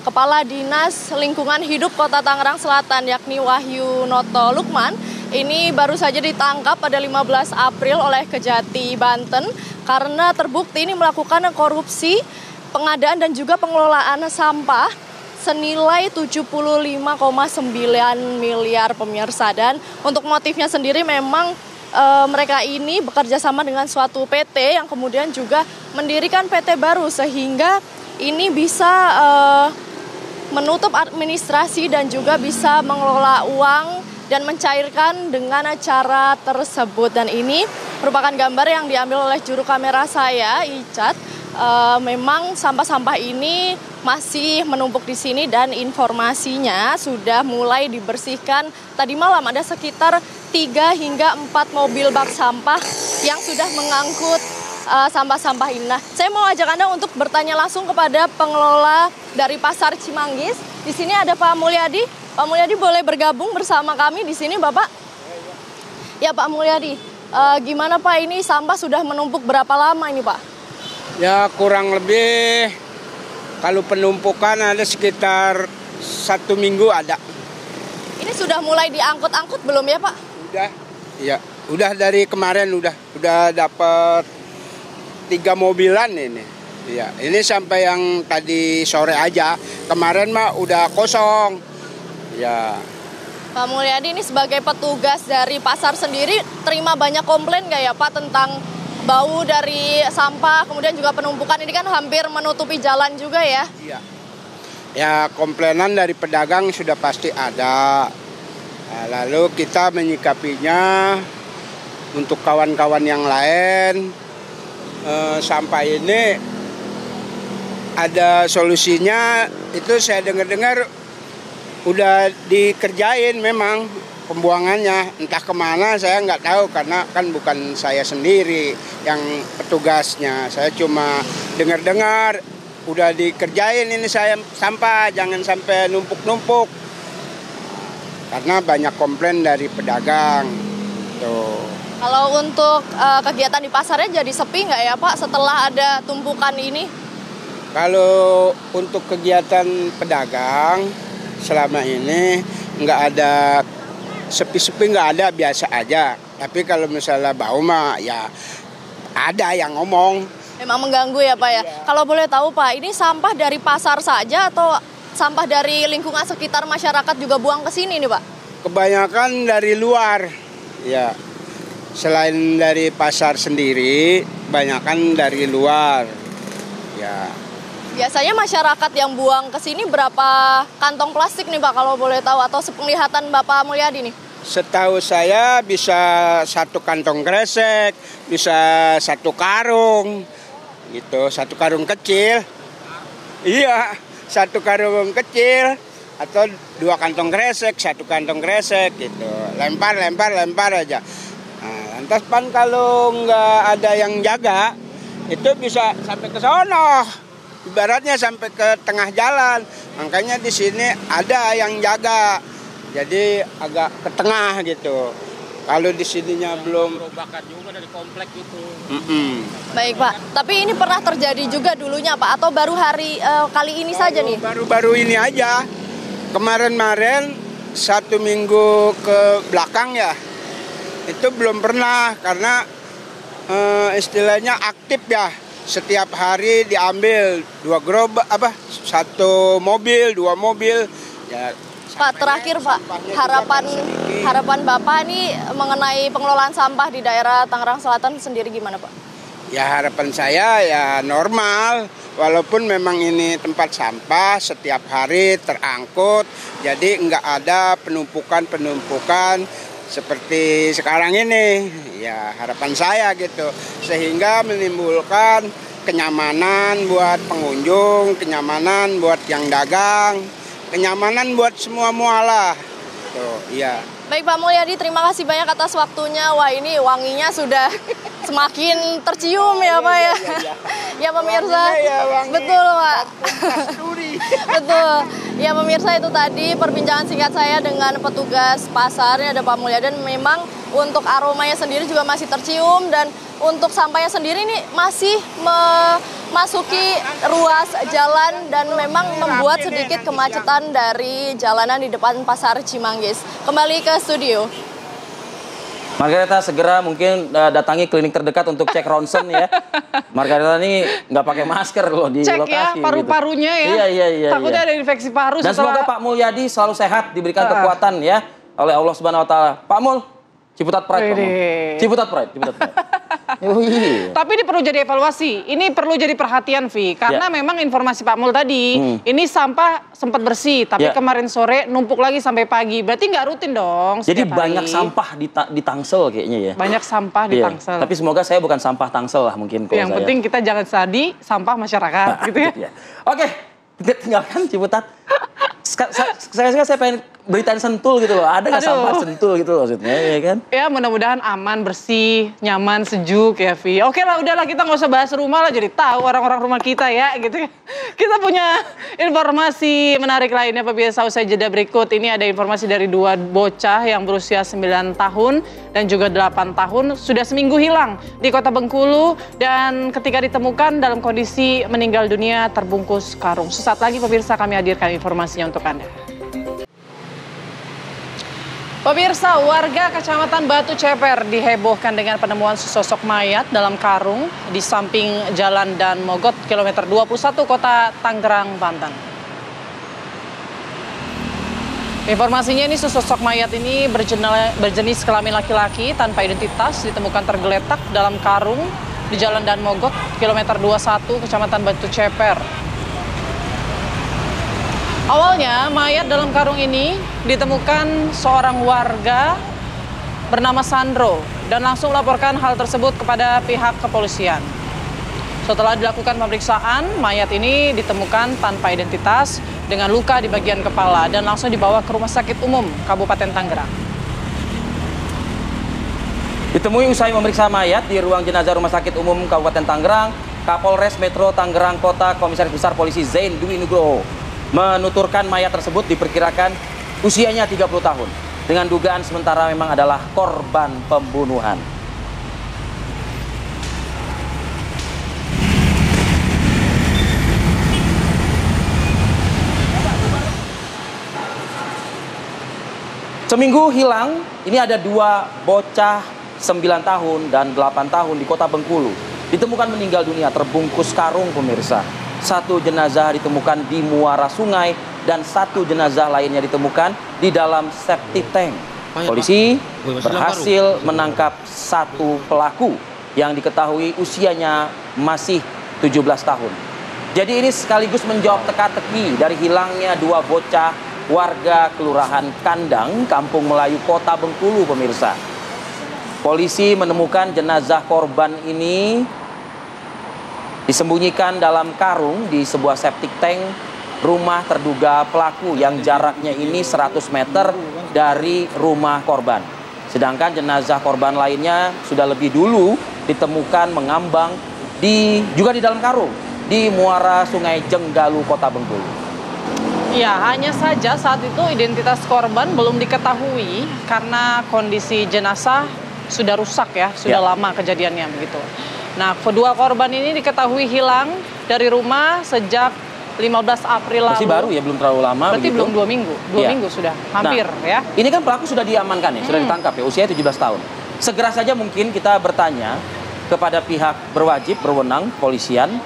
Kepala Dinas Lingkungan Hidup Kota Tangerang Selatan yakni Wahyu Noto Lukman ini baru saja ditangkap pada 15 April oleh Kejati Banten karena terbukti ini melakukan korupsi pengadaan dan juga pengelolaan sampah senilai 75,9 miliar pemirsa. Dan untuk motifnya sendiri memang mereka ini bekerja sama dengan suatu PT yang kemudian juga mendirikan PT baru sehingga ini bisa menutup administrasi dan juga bisa mengelola uang dan mencairkan dengan cara tersebut. Dan ini merupakan gambar yang diambil oleh juru kamera saya, Icat. Memang sampah-sampah ini masih menumpuk di sini dan informasinya sudah mulai dibersihkan. Tadi malam ada sekitar 3 hingga 4 mobil bak sampah yang sudah mengangkut sampah-sampah ini. Nah, saya mau ajak Anda untuk bertanya langsung kepada pengelola dari Pasar Cimanggis. Di sini ada Pak Mulyadi. Pak Mulyadi boleh bergabung bersama kami di sini, Bapak? Ya, Pak Mulyadi. Gimana Pak, ini sampah sudah menumpuk berapa lama ini, Pak? Ya, kurang lebih kalau penumpukan ada sekitar 1 minggu ada. Ini sudah mulai diangkut-angkut belum ya, Pak? Udah, iya. Udah dari kemarin udah dapat 3 mobilan ini. Iya, ini sampai yang tadi sore aja. Kemarin mah udah kosong. Ya. Pak Mulyadi, ini sebagai petugas dari pasar sendiri terima banyak komplain nggak ya Pak tentang bau dari sampah, kemudian juga penumpukan ini kan hampir menutupi jalan juga ya? Iya. Ya, komplainan dari pedagang sudah pasti ada. Nah, lalu kita menyikapinya untuk kawan-kawan yang lain. Sampah ini ada solusinya, itu saya dengar-dengar udah dikerjain memang pembuangannya, entah kemana saya nggak tahu karena kan bukan saya sendiri yang petugasnya, saya cuma dengar-dengar udah dikerjain ini saya sampah, jangan sampai numpuk-numpuk karena banyak komplain dari pedagang tuh. Kalau untuk kegiatan di pasarnya jadi sepi nggak ya Pak setelah ada tumpukan ini? Kalau untuk kegiatan pedagang selama ini nggak ada sepi-sepi, nggak ada, biasa aja. Tapi kalau misalnya bau mah ya ada yang ngomong. Memang mengganggu ya Pak ya? Iya. Kalau boleh tahu Pak, ini sampah dari pasar saja atau sampah dari lingkungan sekitar masyarakat juga buang ke sini nih Pak? Kebanyakan dari luar, ya. Selain dari pasar sendiri, kebanyakan dari luar, ya. Biasanya masyarakat yang buang ke sini berapa kantong plastik nih Pak kalau boleh tahu, atau sepenglihatan Bapak Mulyadi nih? Setahu saya bisa 1 kantong kresek, bisa 1 karung, gitu, 1 karung kecil. Iya, 1 karung kecil atau 2 kantong kresek, 1 kantong kresek, gitu. Lempar aja. Nah, lantas pan kalau nggak ada yang jaga, itu bisa sampai ke sono. Ibaratnya sampai ke tengah jalan, makanya di sini ada yang jaga, jadi agak ke tengah gitu. Kalau di sininya belum bakar juga dari komplek itu. Baik Pak, tapi ini pernah terjadi juga dulunya Pak, atau baru kali ini saja nih? Baru ini aja. Kemarin 1 minggu ke belakang ya, itu belum pernah karena istilahnya aktif ya. setiap hari diambil 2 gerobak, 1 mobil, 2 mobil. Ya, Pak, terakhir Pak, harapan Bapak nih mengenai pengelolaan sampah di daerah Tangerang Selatan sendiri gimana Pak? Ya harapan saya ya normal, walaupun memang ini tempat sampah setiap hari terangkut, jadi nggak ada penumpukan seperti sekarang ini. Ya harapan saya gitu, sehingga menimbulkan kenyamanan buat pengunjung, kenyamanan buat yang dagang, kenyamanan buat semua mualah. Tuh, iya. Baik Pak Mulyadi, terima kasih banyak atas waktunya. Wah ini wanginya sudah semakin tercium ya Pak ya. Ya pemirsa, betul Pak. Betul. Ya pemirsa, itu tadi perbincangan singkat saya dengan petugas pasarnya ada Pak Mulyadi. Dan memang untuk aromanya sendiri juga masih tercium, dan untuk sampahnya sendiri ini masih memasuki ruas jalan dan memang membuat sedikit kemacetan dari jalanan di depan Pasar Cimanggis. Kembali ke studio. Margareta segera mungkin datangi klinik terdekat untuk cek ronsen ya. Margareta ini nggak pakai masker loh di cek lokasi. Cek ya paru-parunya gitu. Iya. Takutnya ada infeksi paru. Dan semoga Pak Mulyadi selalu sehat, diberikan kekuatan ya oleh Allah Subhanahu Wa Taala. Pak Mul, Ciputat Pride, Pak Mul. Ciputat Pride. Tapi ini perlu jadi evaluasi. Ini perlu jadi perhatian, Vi. Karena memang informasi Pak Mul tadi, ini sampah sempat bersih, tapi kemarin sore numpuk lagi sampai pagi. Berarti nggak rutin dong. Jadi banyak sampah di Tangsel kayaknya ya. Banyak sampah di Tangsel. Tapi semoga saya bukan sampah Tangsel lah mungkin. Yang penting kita jangan sadi sampah masyarakat, gitu ya. Oke, kita tinggalkan Ciputat. Saya pengen beritain Sentul gitu loh. Ada nggak sampah Sentul gitu loh maksudnya, ya kan? Ya mudah-mudahan aman, bersih, nyaman, sejuk ya, Vi. Oke lah, udahlah kita nggak usah bahas rumah lah, jadi tahu orang-orang rumah kita ya, gitu ya. Kita punya informasi menarik lainnya pemirsa usai jeda berikut. Ini ada informasi dari 2 bocah yang berusia 9 tahun dan juga 8 tahun sudah seminggu hilang di Kota Bengkulu, dan ketika ditemukan dalam kondisi meninggal dunia terbungkus karung. Sesaat lagi pemirsa kami hadirkan informasinya untuk Anda. Pemirsa, warga Kecamatan Batu Ceper dihebohkan dengan penemuan sesosok mayat dalam karung di samping Jalan Dan Mogot, kilometer 21, Kota Tangerang, Banten. Informasinya ini sesosok mayat ini berjenis kelamin laki-laki tanpa identitas ditemukan tergeletak dalam karung di Jalan Dan Mogot, kilometer 21, Kecamatan Batu Ceper. Awalnya mayat dalam karung ini ditemukan seorang warga bernama Sandro dan langsung melaporkan hal tersebut kepada pihak kepolisian. Setelah dilakukan pemeriksaan, mayat ini ditemukan tanpa identitas dengan luka di bagian kepala dan langsung dibawa ke Rumah Sakit Umum Kabupaten Tangerang. Ditemui usai memeriksa mayat di ruang jenazah Rumah Sakit Umum Kabupaten Tangerang, Kapolres Metro Tangerang Kota Komisaris Besar Polisi Zain Dwi Nugroho menuturkan mayat tersebut diperkirakan usianya 30 tahun. Dengan dugaan sementara memang adalah korban pembunuhan. Seminggu hilang, ini ada 2 bocah 9 tahun dan 8 tahun di Kota Bengkulu. Ditemukan meninggal dunia terbungkus karung pemirsa. 1 jenazah ditemukan di muara sungai dan 1 jenazah lainnya ditemukan di dalam septic tank. Polisi berhasil menangkap 1 pelaku yang diketahui usianya masih 17 tahun. Jadi ini sekaligus menjawab teka-teki dari hilangnya 2 bocah warga Kelurahan Kandang, Kampung Melayu, Kota Bengkulu pemirsa. Polisi menemukan jenazah korban ini disembunyikan dalam karung di sebuah septic tank rumah terduga pelaku yang jaraknya ini 100 meter dari rumah korban. Sedangkan jenazah korban lainnya sudah lebih dulu ditemukan mengambang juga di dalam karung di muara Sungai Jenggalu, Kota Bengkulu. Ya, hanya saja saat itu identitas korban belum diketahui karena kondisi jenazah sudah rusak ya, sudah lama kejadiannya begitu. Nah, kedua korban ini diketahui hilang dari rumah sejak 15 April lalu. Masih baru ya, belum terlalu lama. Berarti belum 2 minggu, 2 minggu sudah, hampir ya. Ini kan pelaku sudah diamankan ya, sudah ditangkap ya, usianya 17 tahun. Segera saja mungkin kita bertanya kepada pihak berwajib berwenang polisian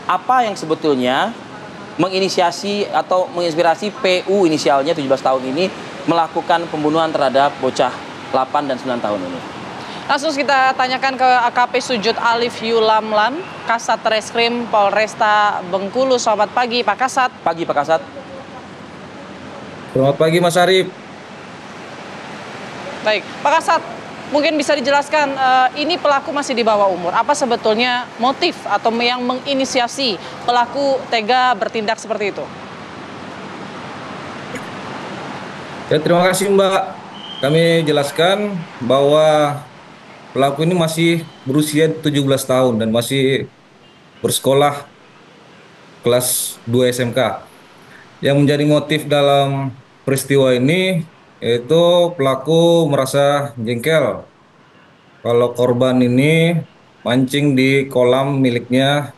apa yang sebetulnya menginisiasi atau menginspirasi PU inisialnya 17 tahun ini melakukan pembunuhan terhadap bocah 8 dan 9 tahun ini. Langsung kita tanyakan ke AKP Sujud Alif Yulamlam, Kasat Reskrim Polresta Bengkulu. Selamat pagi Pak Kasat. Pagi Pak Kasat. Selamat pagi Mas Arif. Baik, Pak Kasat, mungkin bisa dijelaskan ini pelaku masih di bawah umur. Apa sebetulnya motif atau yang menginisiasi pelaku tega bertindak seperti itu? Ya, terima kasih Mbak. Kami jelaskan bahwa pelaku ini masih berusia 17 tahun dan masih bersekolah kelas 2 SMK. Yang menjadi motif dalam peristiwa ini yaitu pelaku merasa jengkel kalau korban ini mancing di kolam miliknya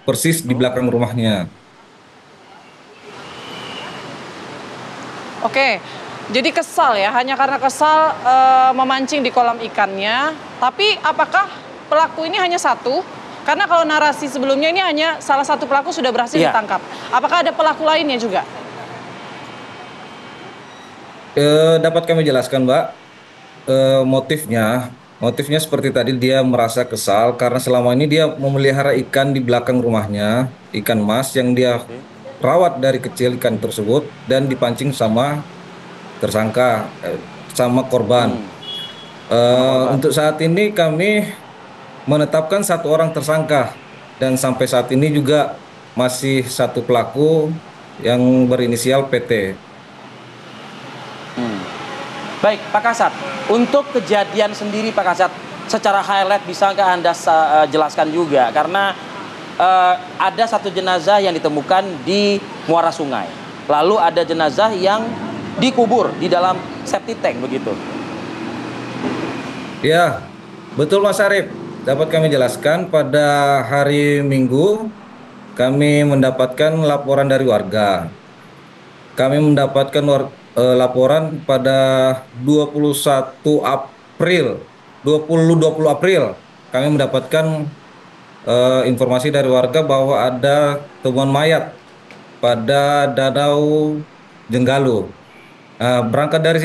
persis di belakang rumahnya. Oke, jadi kesal ya, hanya karena kesal memancing di kolam ikannya. Tapi apakah pelaku ini hanya satu? Karena kalau narasi sebelumnya ini hanya salah satu pelaku sudah berhasil ditangkap. Apakah ada pelaku lainnya juga? Dapat kami jelaskan Mbak, motifnya seperti tadi, dia merasa kesal karena selama ini dia memelihara ikan di belakang rumahnya, ikan mas yang dia rawat dari kecil ikan tersebut dan dipancing sama tersangka, sama korban. Untuk saat ini kami menetapkan 1 orang tersangka dan sampai saat ini juga masih 1 pelaku yang berinisial PT. Baik Pak Kasat, untuk kejadian sendiri Pak Kasat, secara highlight bisa nggak Anda jelaskan juga? Karena ada 1 jenazah yang ditemukan di muara sungai, lalu ada jenazah yang dikubur di dalam septic tank begitu. Ya, betul Mas Arif. Dapat kami jelaskan pada hari Minggu kami mendapatkan laporan dari warga. Kami mendapatkan laporan pada 20 April kami mendapatkan informasi dari warga bahwa ada temuan mayat pada Danau Jenggalu. Berangkat dari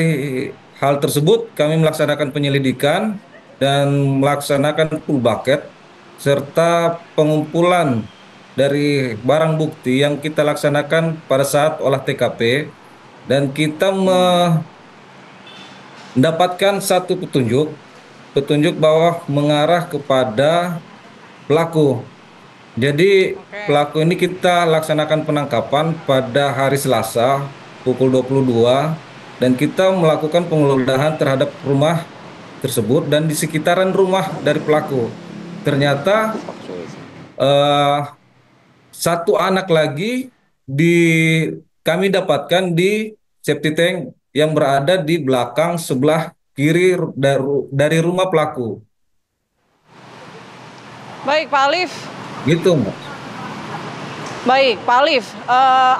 hal tersebut kami melaksanakan penyelidikan dan melaksanakan full bucket serta pengumpulan dari barang bukti yang kita laksanakan pada saat olah TKP, dan kita mendapatkan 1 petunjuk bahwa mengarah kepada pelaku. Jadi pelaku ini kita laksanakan penangkapan pada hari Selasa pukul 22 dan kita melakukan penggeledahan terhadap rumah tersebut dan di sekitaran rumah dari pelaku. Ternyata 1 anak lagi kami dapatkan di septic tank yang berada di belakang sebelah kiri dari rumah pelaku. Baik Pak Alif. Gitu Mbak. Baik Pak Alif,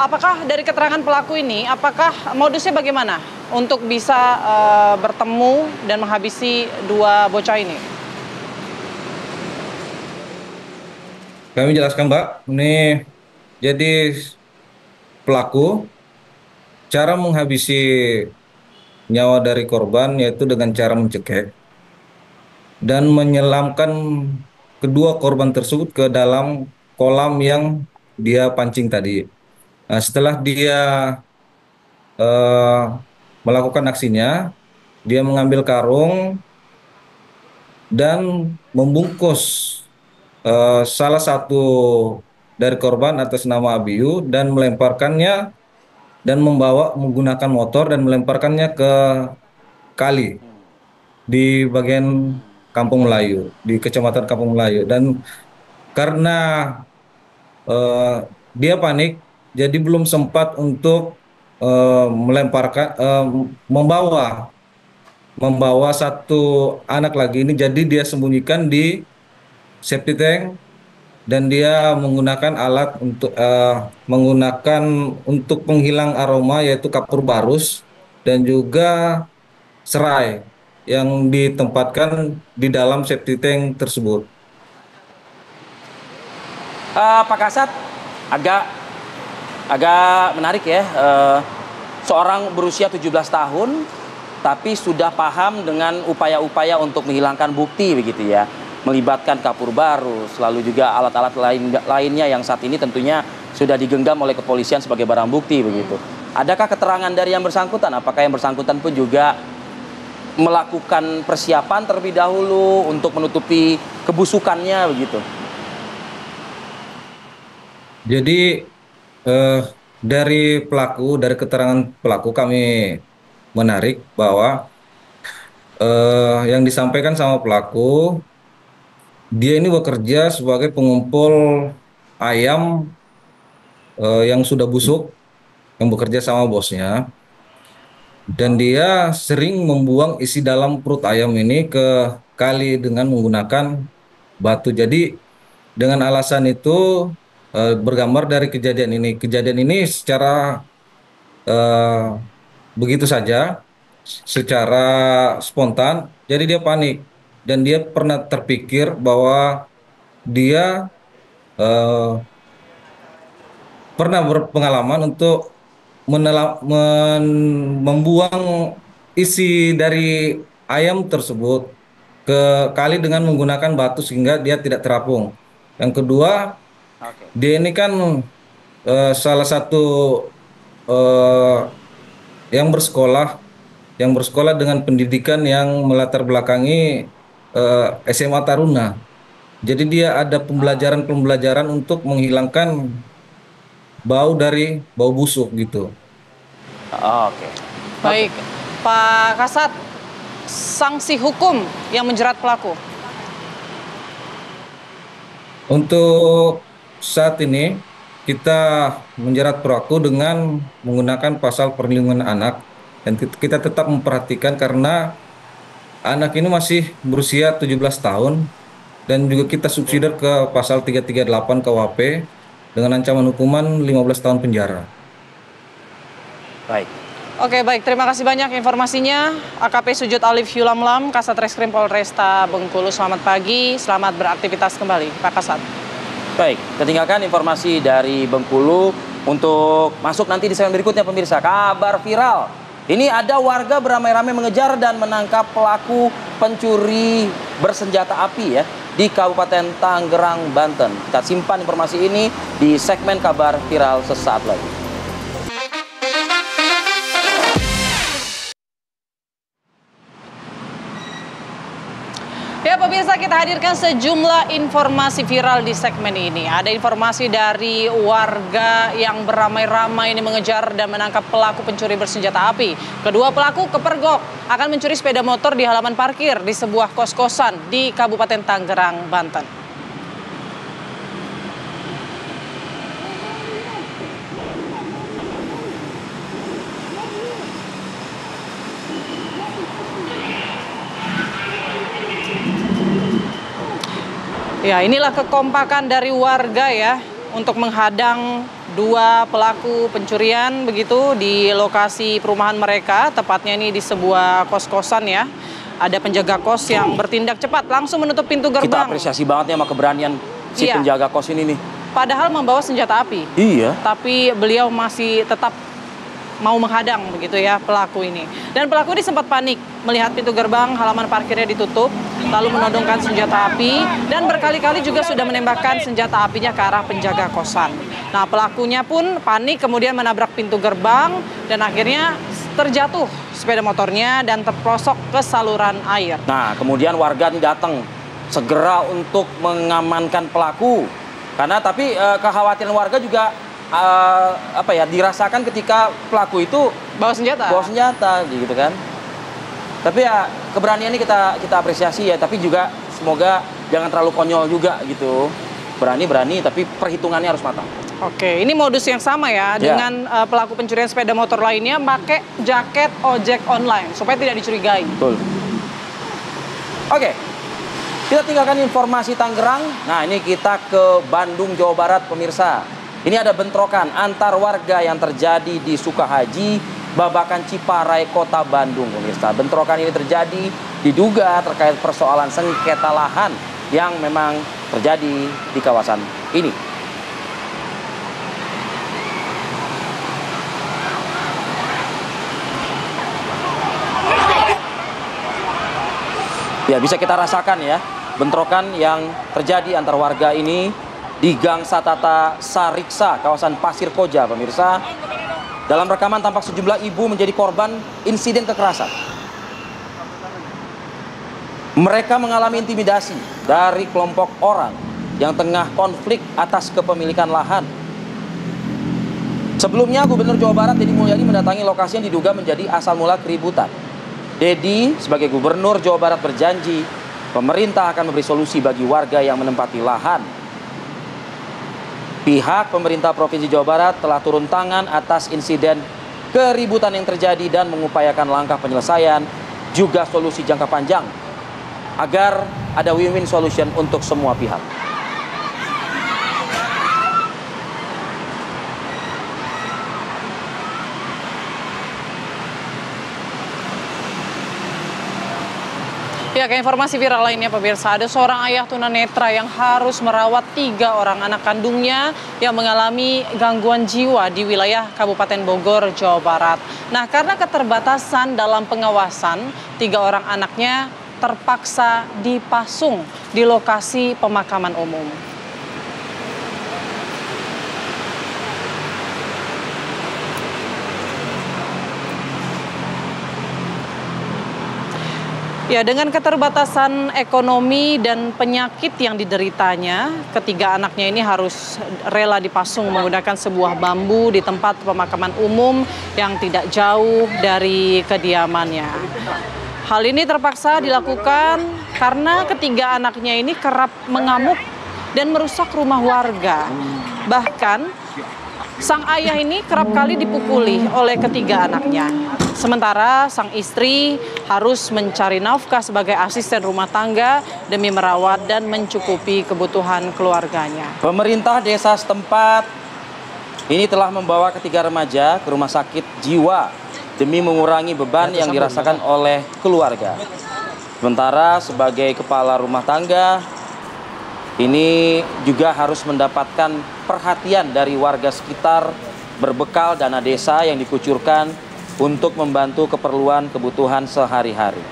apakah dari keterangan pelaku ini, apakah modusnya bagaimana untuk bisa bertemu dan menghabisi 2 bocah ini? Kami jelaskan Mbak, ini jadi pelaku cara menghabisi nyawa dari korban yaitu dengan cara mencekik dan menyelamkan kedua korban tersebut ke dalam kolam yang dia pancing tadi. Nah, setelah dia melakukan aksinya, dia mengambil karung dan membungkus salah satu dari korban atas nama Abiyu dan melemparkannya dan menggunakan motor dan melemparkannya ke kali di bagian Kampung Melayu, di Kecamatan Kampung Melayu. Dan karena dia panik, jadi belum sempat untuk membawa 1 anak lagi ini, jadi dia sembunyikan di septic tank dan dia menggunakan alat untuk penghilang aroma yaitu kapur barus dan juga serai. yang ditempatkan di dalam safety tank tersebut. Pak Kasat, agak menarik ya. Seorang berusia 17 tahun, tapi sudah paham dengan upaya-upaya untuk menghilangkan bukti begitu ya. Melibatkan kapur baru, selalu juga alat-alat lainnya yang saat ini tentunya sudah digenggam oleh kepolisian sebagai barang bukti begitu. Adakah keterangan dari yang bersangkutan? Apakah yang bersangkutan pun juga melakukan persiapan terlebih dahulu untuk menutupi kebusukannya begitu? Jadi dari keterangan pelaku kami menarik bahwa yang disampaikan sama pelaku, dia ini bekerja sebagai pengumpul ayam yang sudah busuk, yang bekerja sama bosnya. Dan dia sering membuang isi dalam perut ayam ini ke kali dengan menggunakan batu. Jadi dengan alasan itu bergambar dari kejadian ini. Kejadian ini secara begitu saja, secara spontan, jadi dia panik. Dan dia pernah terpikir bahwa dia pernah berpengalaman untuk membuang isi dari ayam tersebut ke kali dengan menggunakan batu sehingga dia tidak terapung. Yang kedua, dia ini kan salah satu yang bersekolah dengan pendidikan yang melatar belakangi SMA Taruna. Jadi dia ada pembelajaran untuk menghilangkan bau busuk gitu. Oke. Baik, Pak Kasat, sanksi hukum yang menjerat pelaku? Untuk saat ini kita menjerat pelaku dengan menggunakan pasal perlindungan anak, dan kita tetap memperhatikan karena anak ini masih berusia 17 tahun dan juga kita subsidiar ke pasal 338 KUHP dengan ancaman hukuman 15 tahun penjara. Baik. Oke, baik. Terima kasih banyak informasinya. AKP Sujud Alif Yulamlam, Kasat Reskrim Polresta Bengkulu. Selamat pagi, selamat beraktivitas kembali, Pak Kasat. Baik, kita tinggalkan informasi dari Bengkulu untuk masuk nanti di segmen berikutnya pemirsa. Kabar viral. Ini ada warga beramai-ramai mengejar dan menangkap pelaku pencuri bersenjata api ya di Kabupaten Tangerang, Banten. Kita simpan informasi ini di segmen kabar viral sesaat lagi. Ya pemirsa, kita hadirkan sejumlah informasi viral di segmen ini. Ada informasi dari warga yang beramai-ramai ini mengejar dan menangkap pelaku pencuri bersenjata api. Kedua pelaku kepergok akan mencuri sepeda motor di halaman parkir di sebuah kos-kosan di Kabupaten Tangerang, Banten. Ya, inilah kekompakan dari warga ya untuk menghadang dua pelaku pencurian begitu di lokasi perumahan mereka, tepatnya ini di sebuah kos-kosan ya. Ada penjaga kos yang bertindak cepat langsung menutup pintu gerbang. Kita apresiasi banget ya sama keberanian si penjaga kos ini nih. Padahal membawa senjata api. Iya. Tapi beliau masih tetap mau menghadang begitu ya pelaku ini. Dan pelaku ini sempat panik melihat pintu gerbang halaman parkirnya ditutup, lalu menodongkan senjata api dan berkali-kali juga sudah menembakkan senjata apinya ke arah penjaga kosan. Nah, pelakunya pun panik kemudian menabrak pintu gerbang dan akhirnya terjatuh sepeda motornya dan terprosok ke saluran air. Nah, kemudian warga ini datang segera untuk mengamankan pelaku. Karena tapi kekhawatiran warga juga dirasakan ketika pelaku itu bawa senjata gitu kan. Tapi ya keberanian ini kita apresiasi ya, tapi juga semoga jangan terlalu konyol juga gitu. Berani tapi perhitungannya harus matang. Oke, ini modus yang sama ya dengan pelaku pencurian sepeda motor lainnya, pakai jaket ojek online supaya tidak dicurigai. Betul. Oke. Kita tinggalkan informasi Tangerang. Nah, ini kita ke Bandung, Jawa Barat pemirsa. Ini ada bentrokan antar warga yang terjadi di Sukahaji, Babakan Ciparai, Kota Bandung, pemirsa. Bentrokan ini terjadi diduga terkait persoalan sengketa lahan yang memang terjadi di kawasan ini. Ya, bisa kita rasakan ya, bentrokan yang terjadi antar warga ini di Gang Satata Sariksa, kawasan Pasir Koja, pemirsa. Dalam rekaman tampak sejumlah ibu menjadi korban insiden kekerasan. Mereka mengalami intimidasi dari kelompok orang yang tengah konflik atas kepemilikan lahan. Sebelumnya, Gubernur Jawa Barat Deddy Mulyadi mendatangi lokasi yang diduga menjadi asal mula keributan. Deddy sebagai Gubernur Jawa Barat berjanji pemerintah akan memberi solusi bagi warga yang menempati lahan. Pihak pemerintah Provinsi Jawa Barat telah turun tangan atas insiden keributan yang terjadi dan mengupayakan langkah penyelesaian juga solusi jangka panjang agar ada win-win solution untuk semua pihak. Ya, ke informasi viral lainnya pemirsa, ada seorang ayah tunanetra yang harus merawat 3 orang anak kandungnya yang mengalami gangguan jiwa di wilayah Kabupaten Bogor, Jawa Barat. Nah, karena keterbatasan dalam pengawasan, 3 orang anaknya terpaksa dipasung di lokasi pemakaman umum. Ya, dengan keterbatasan ekonomi dan penyakit yang dideritanya, 3 anaknya ini harus rela dipasung menggunakan sebuah bambu di tempat pemakaman umum yang tidak jauh dari kediamannya. Hal ini terpaksa dilakukan karena 3 anaknya ini kerap mengamuk dan merusak rumah warga. Bahkan, sang ayah ini kerap kali dipukuli oleh 3 anaknya. Sementara sang istri harus mencari nafkah sebagai asisten rumah tangga demi merawat dan mencukupi kebutuhan keluarganya. Pemerintah desa setempat ini telah membawa 3 remaja ke rumah sakit jiwa demi mengurangi beban yang dirasakan oleh keluarga. Sementara sebagai kepala rumah tangga ini juga harus mendapatkan perhatian dari warga sekitar berbekal dana desa yang dikucurkan untuk membantu keperluan kebutuhan sehari-hari.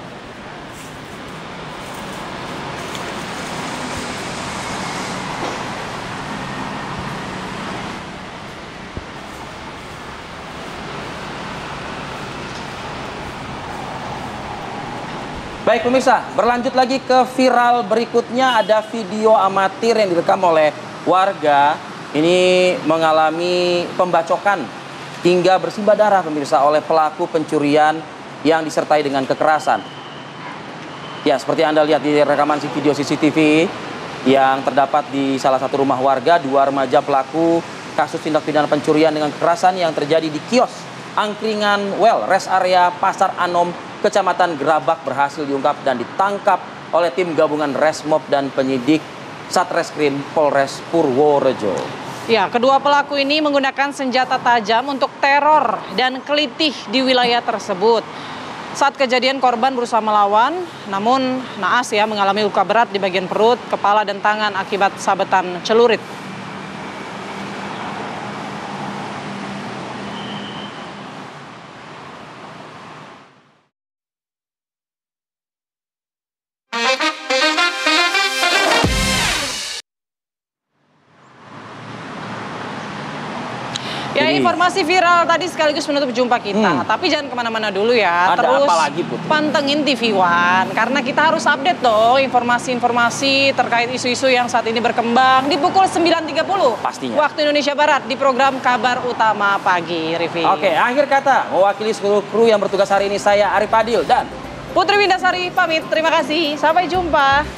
Baik pemirsa, berlanjut lagi ke viral berikutnya, ada video amatir yang direkam oleh warga. Ini mengalami pembacokan hingga bersimbah darah pemirsa oleh pelaku pencurian yang disertai dengan kekerasan. Ya, seperti Anda lihat di rekaman video CCTV yang terdapat di salah satu rumah warga, 2 remaja pelaku kasus tindak pidana pencurian dengan kekerasan yang terjadi di kios angkringan rest area Pasar Anom, Kecamatan Gerabak berhasil diungkap dan ditangkap oleh tim gabungan Resmob dan penyidik Satreskrim Polres Purworejo. Ya, kedua pelaku ini menggunakan senjata tajam untuk teror dan kelitih di wilayah tersebut. Saat kejadian korban berusaha melawan, namun naas ya mengalami luka berat di bagian perut, kepala dan tangan akibat sabetan celurit. Ya, informasi viral tadi sekaligus menutup jumpa kita. Tapi jangan kemana-mana dulu ya. Ada terus apa lagi, Putri? pantengin TV One. Karena kita harus update dong informasi-informasi terkait isu-isu yang saat ini berkembang di pukul 9.30. Pastinya. Waktu Indonesia Barat di program Kabar Utama Pagi, Rivi. Oke, akhir kata mewakili seluruh kru yang bertugas hari ini, saya Arif Adil dan Putri Windasari pamit. Terima kasih. Sampai jumpa.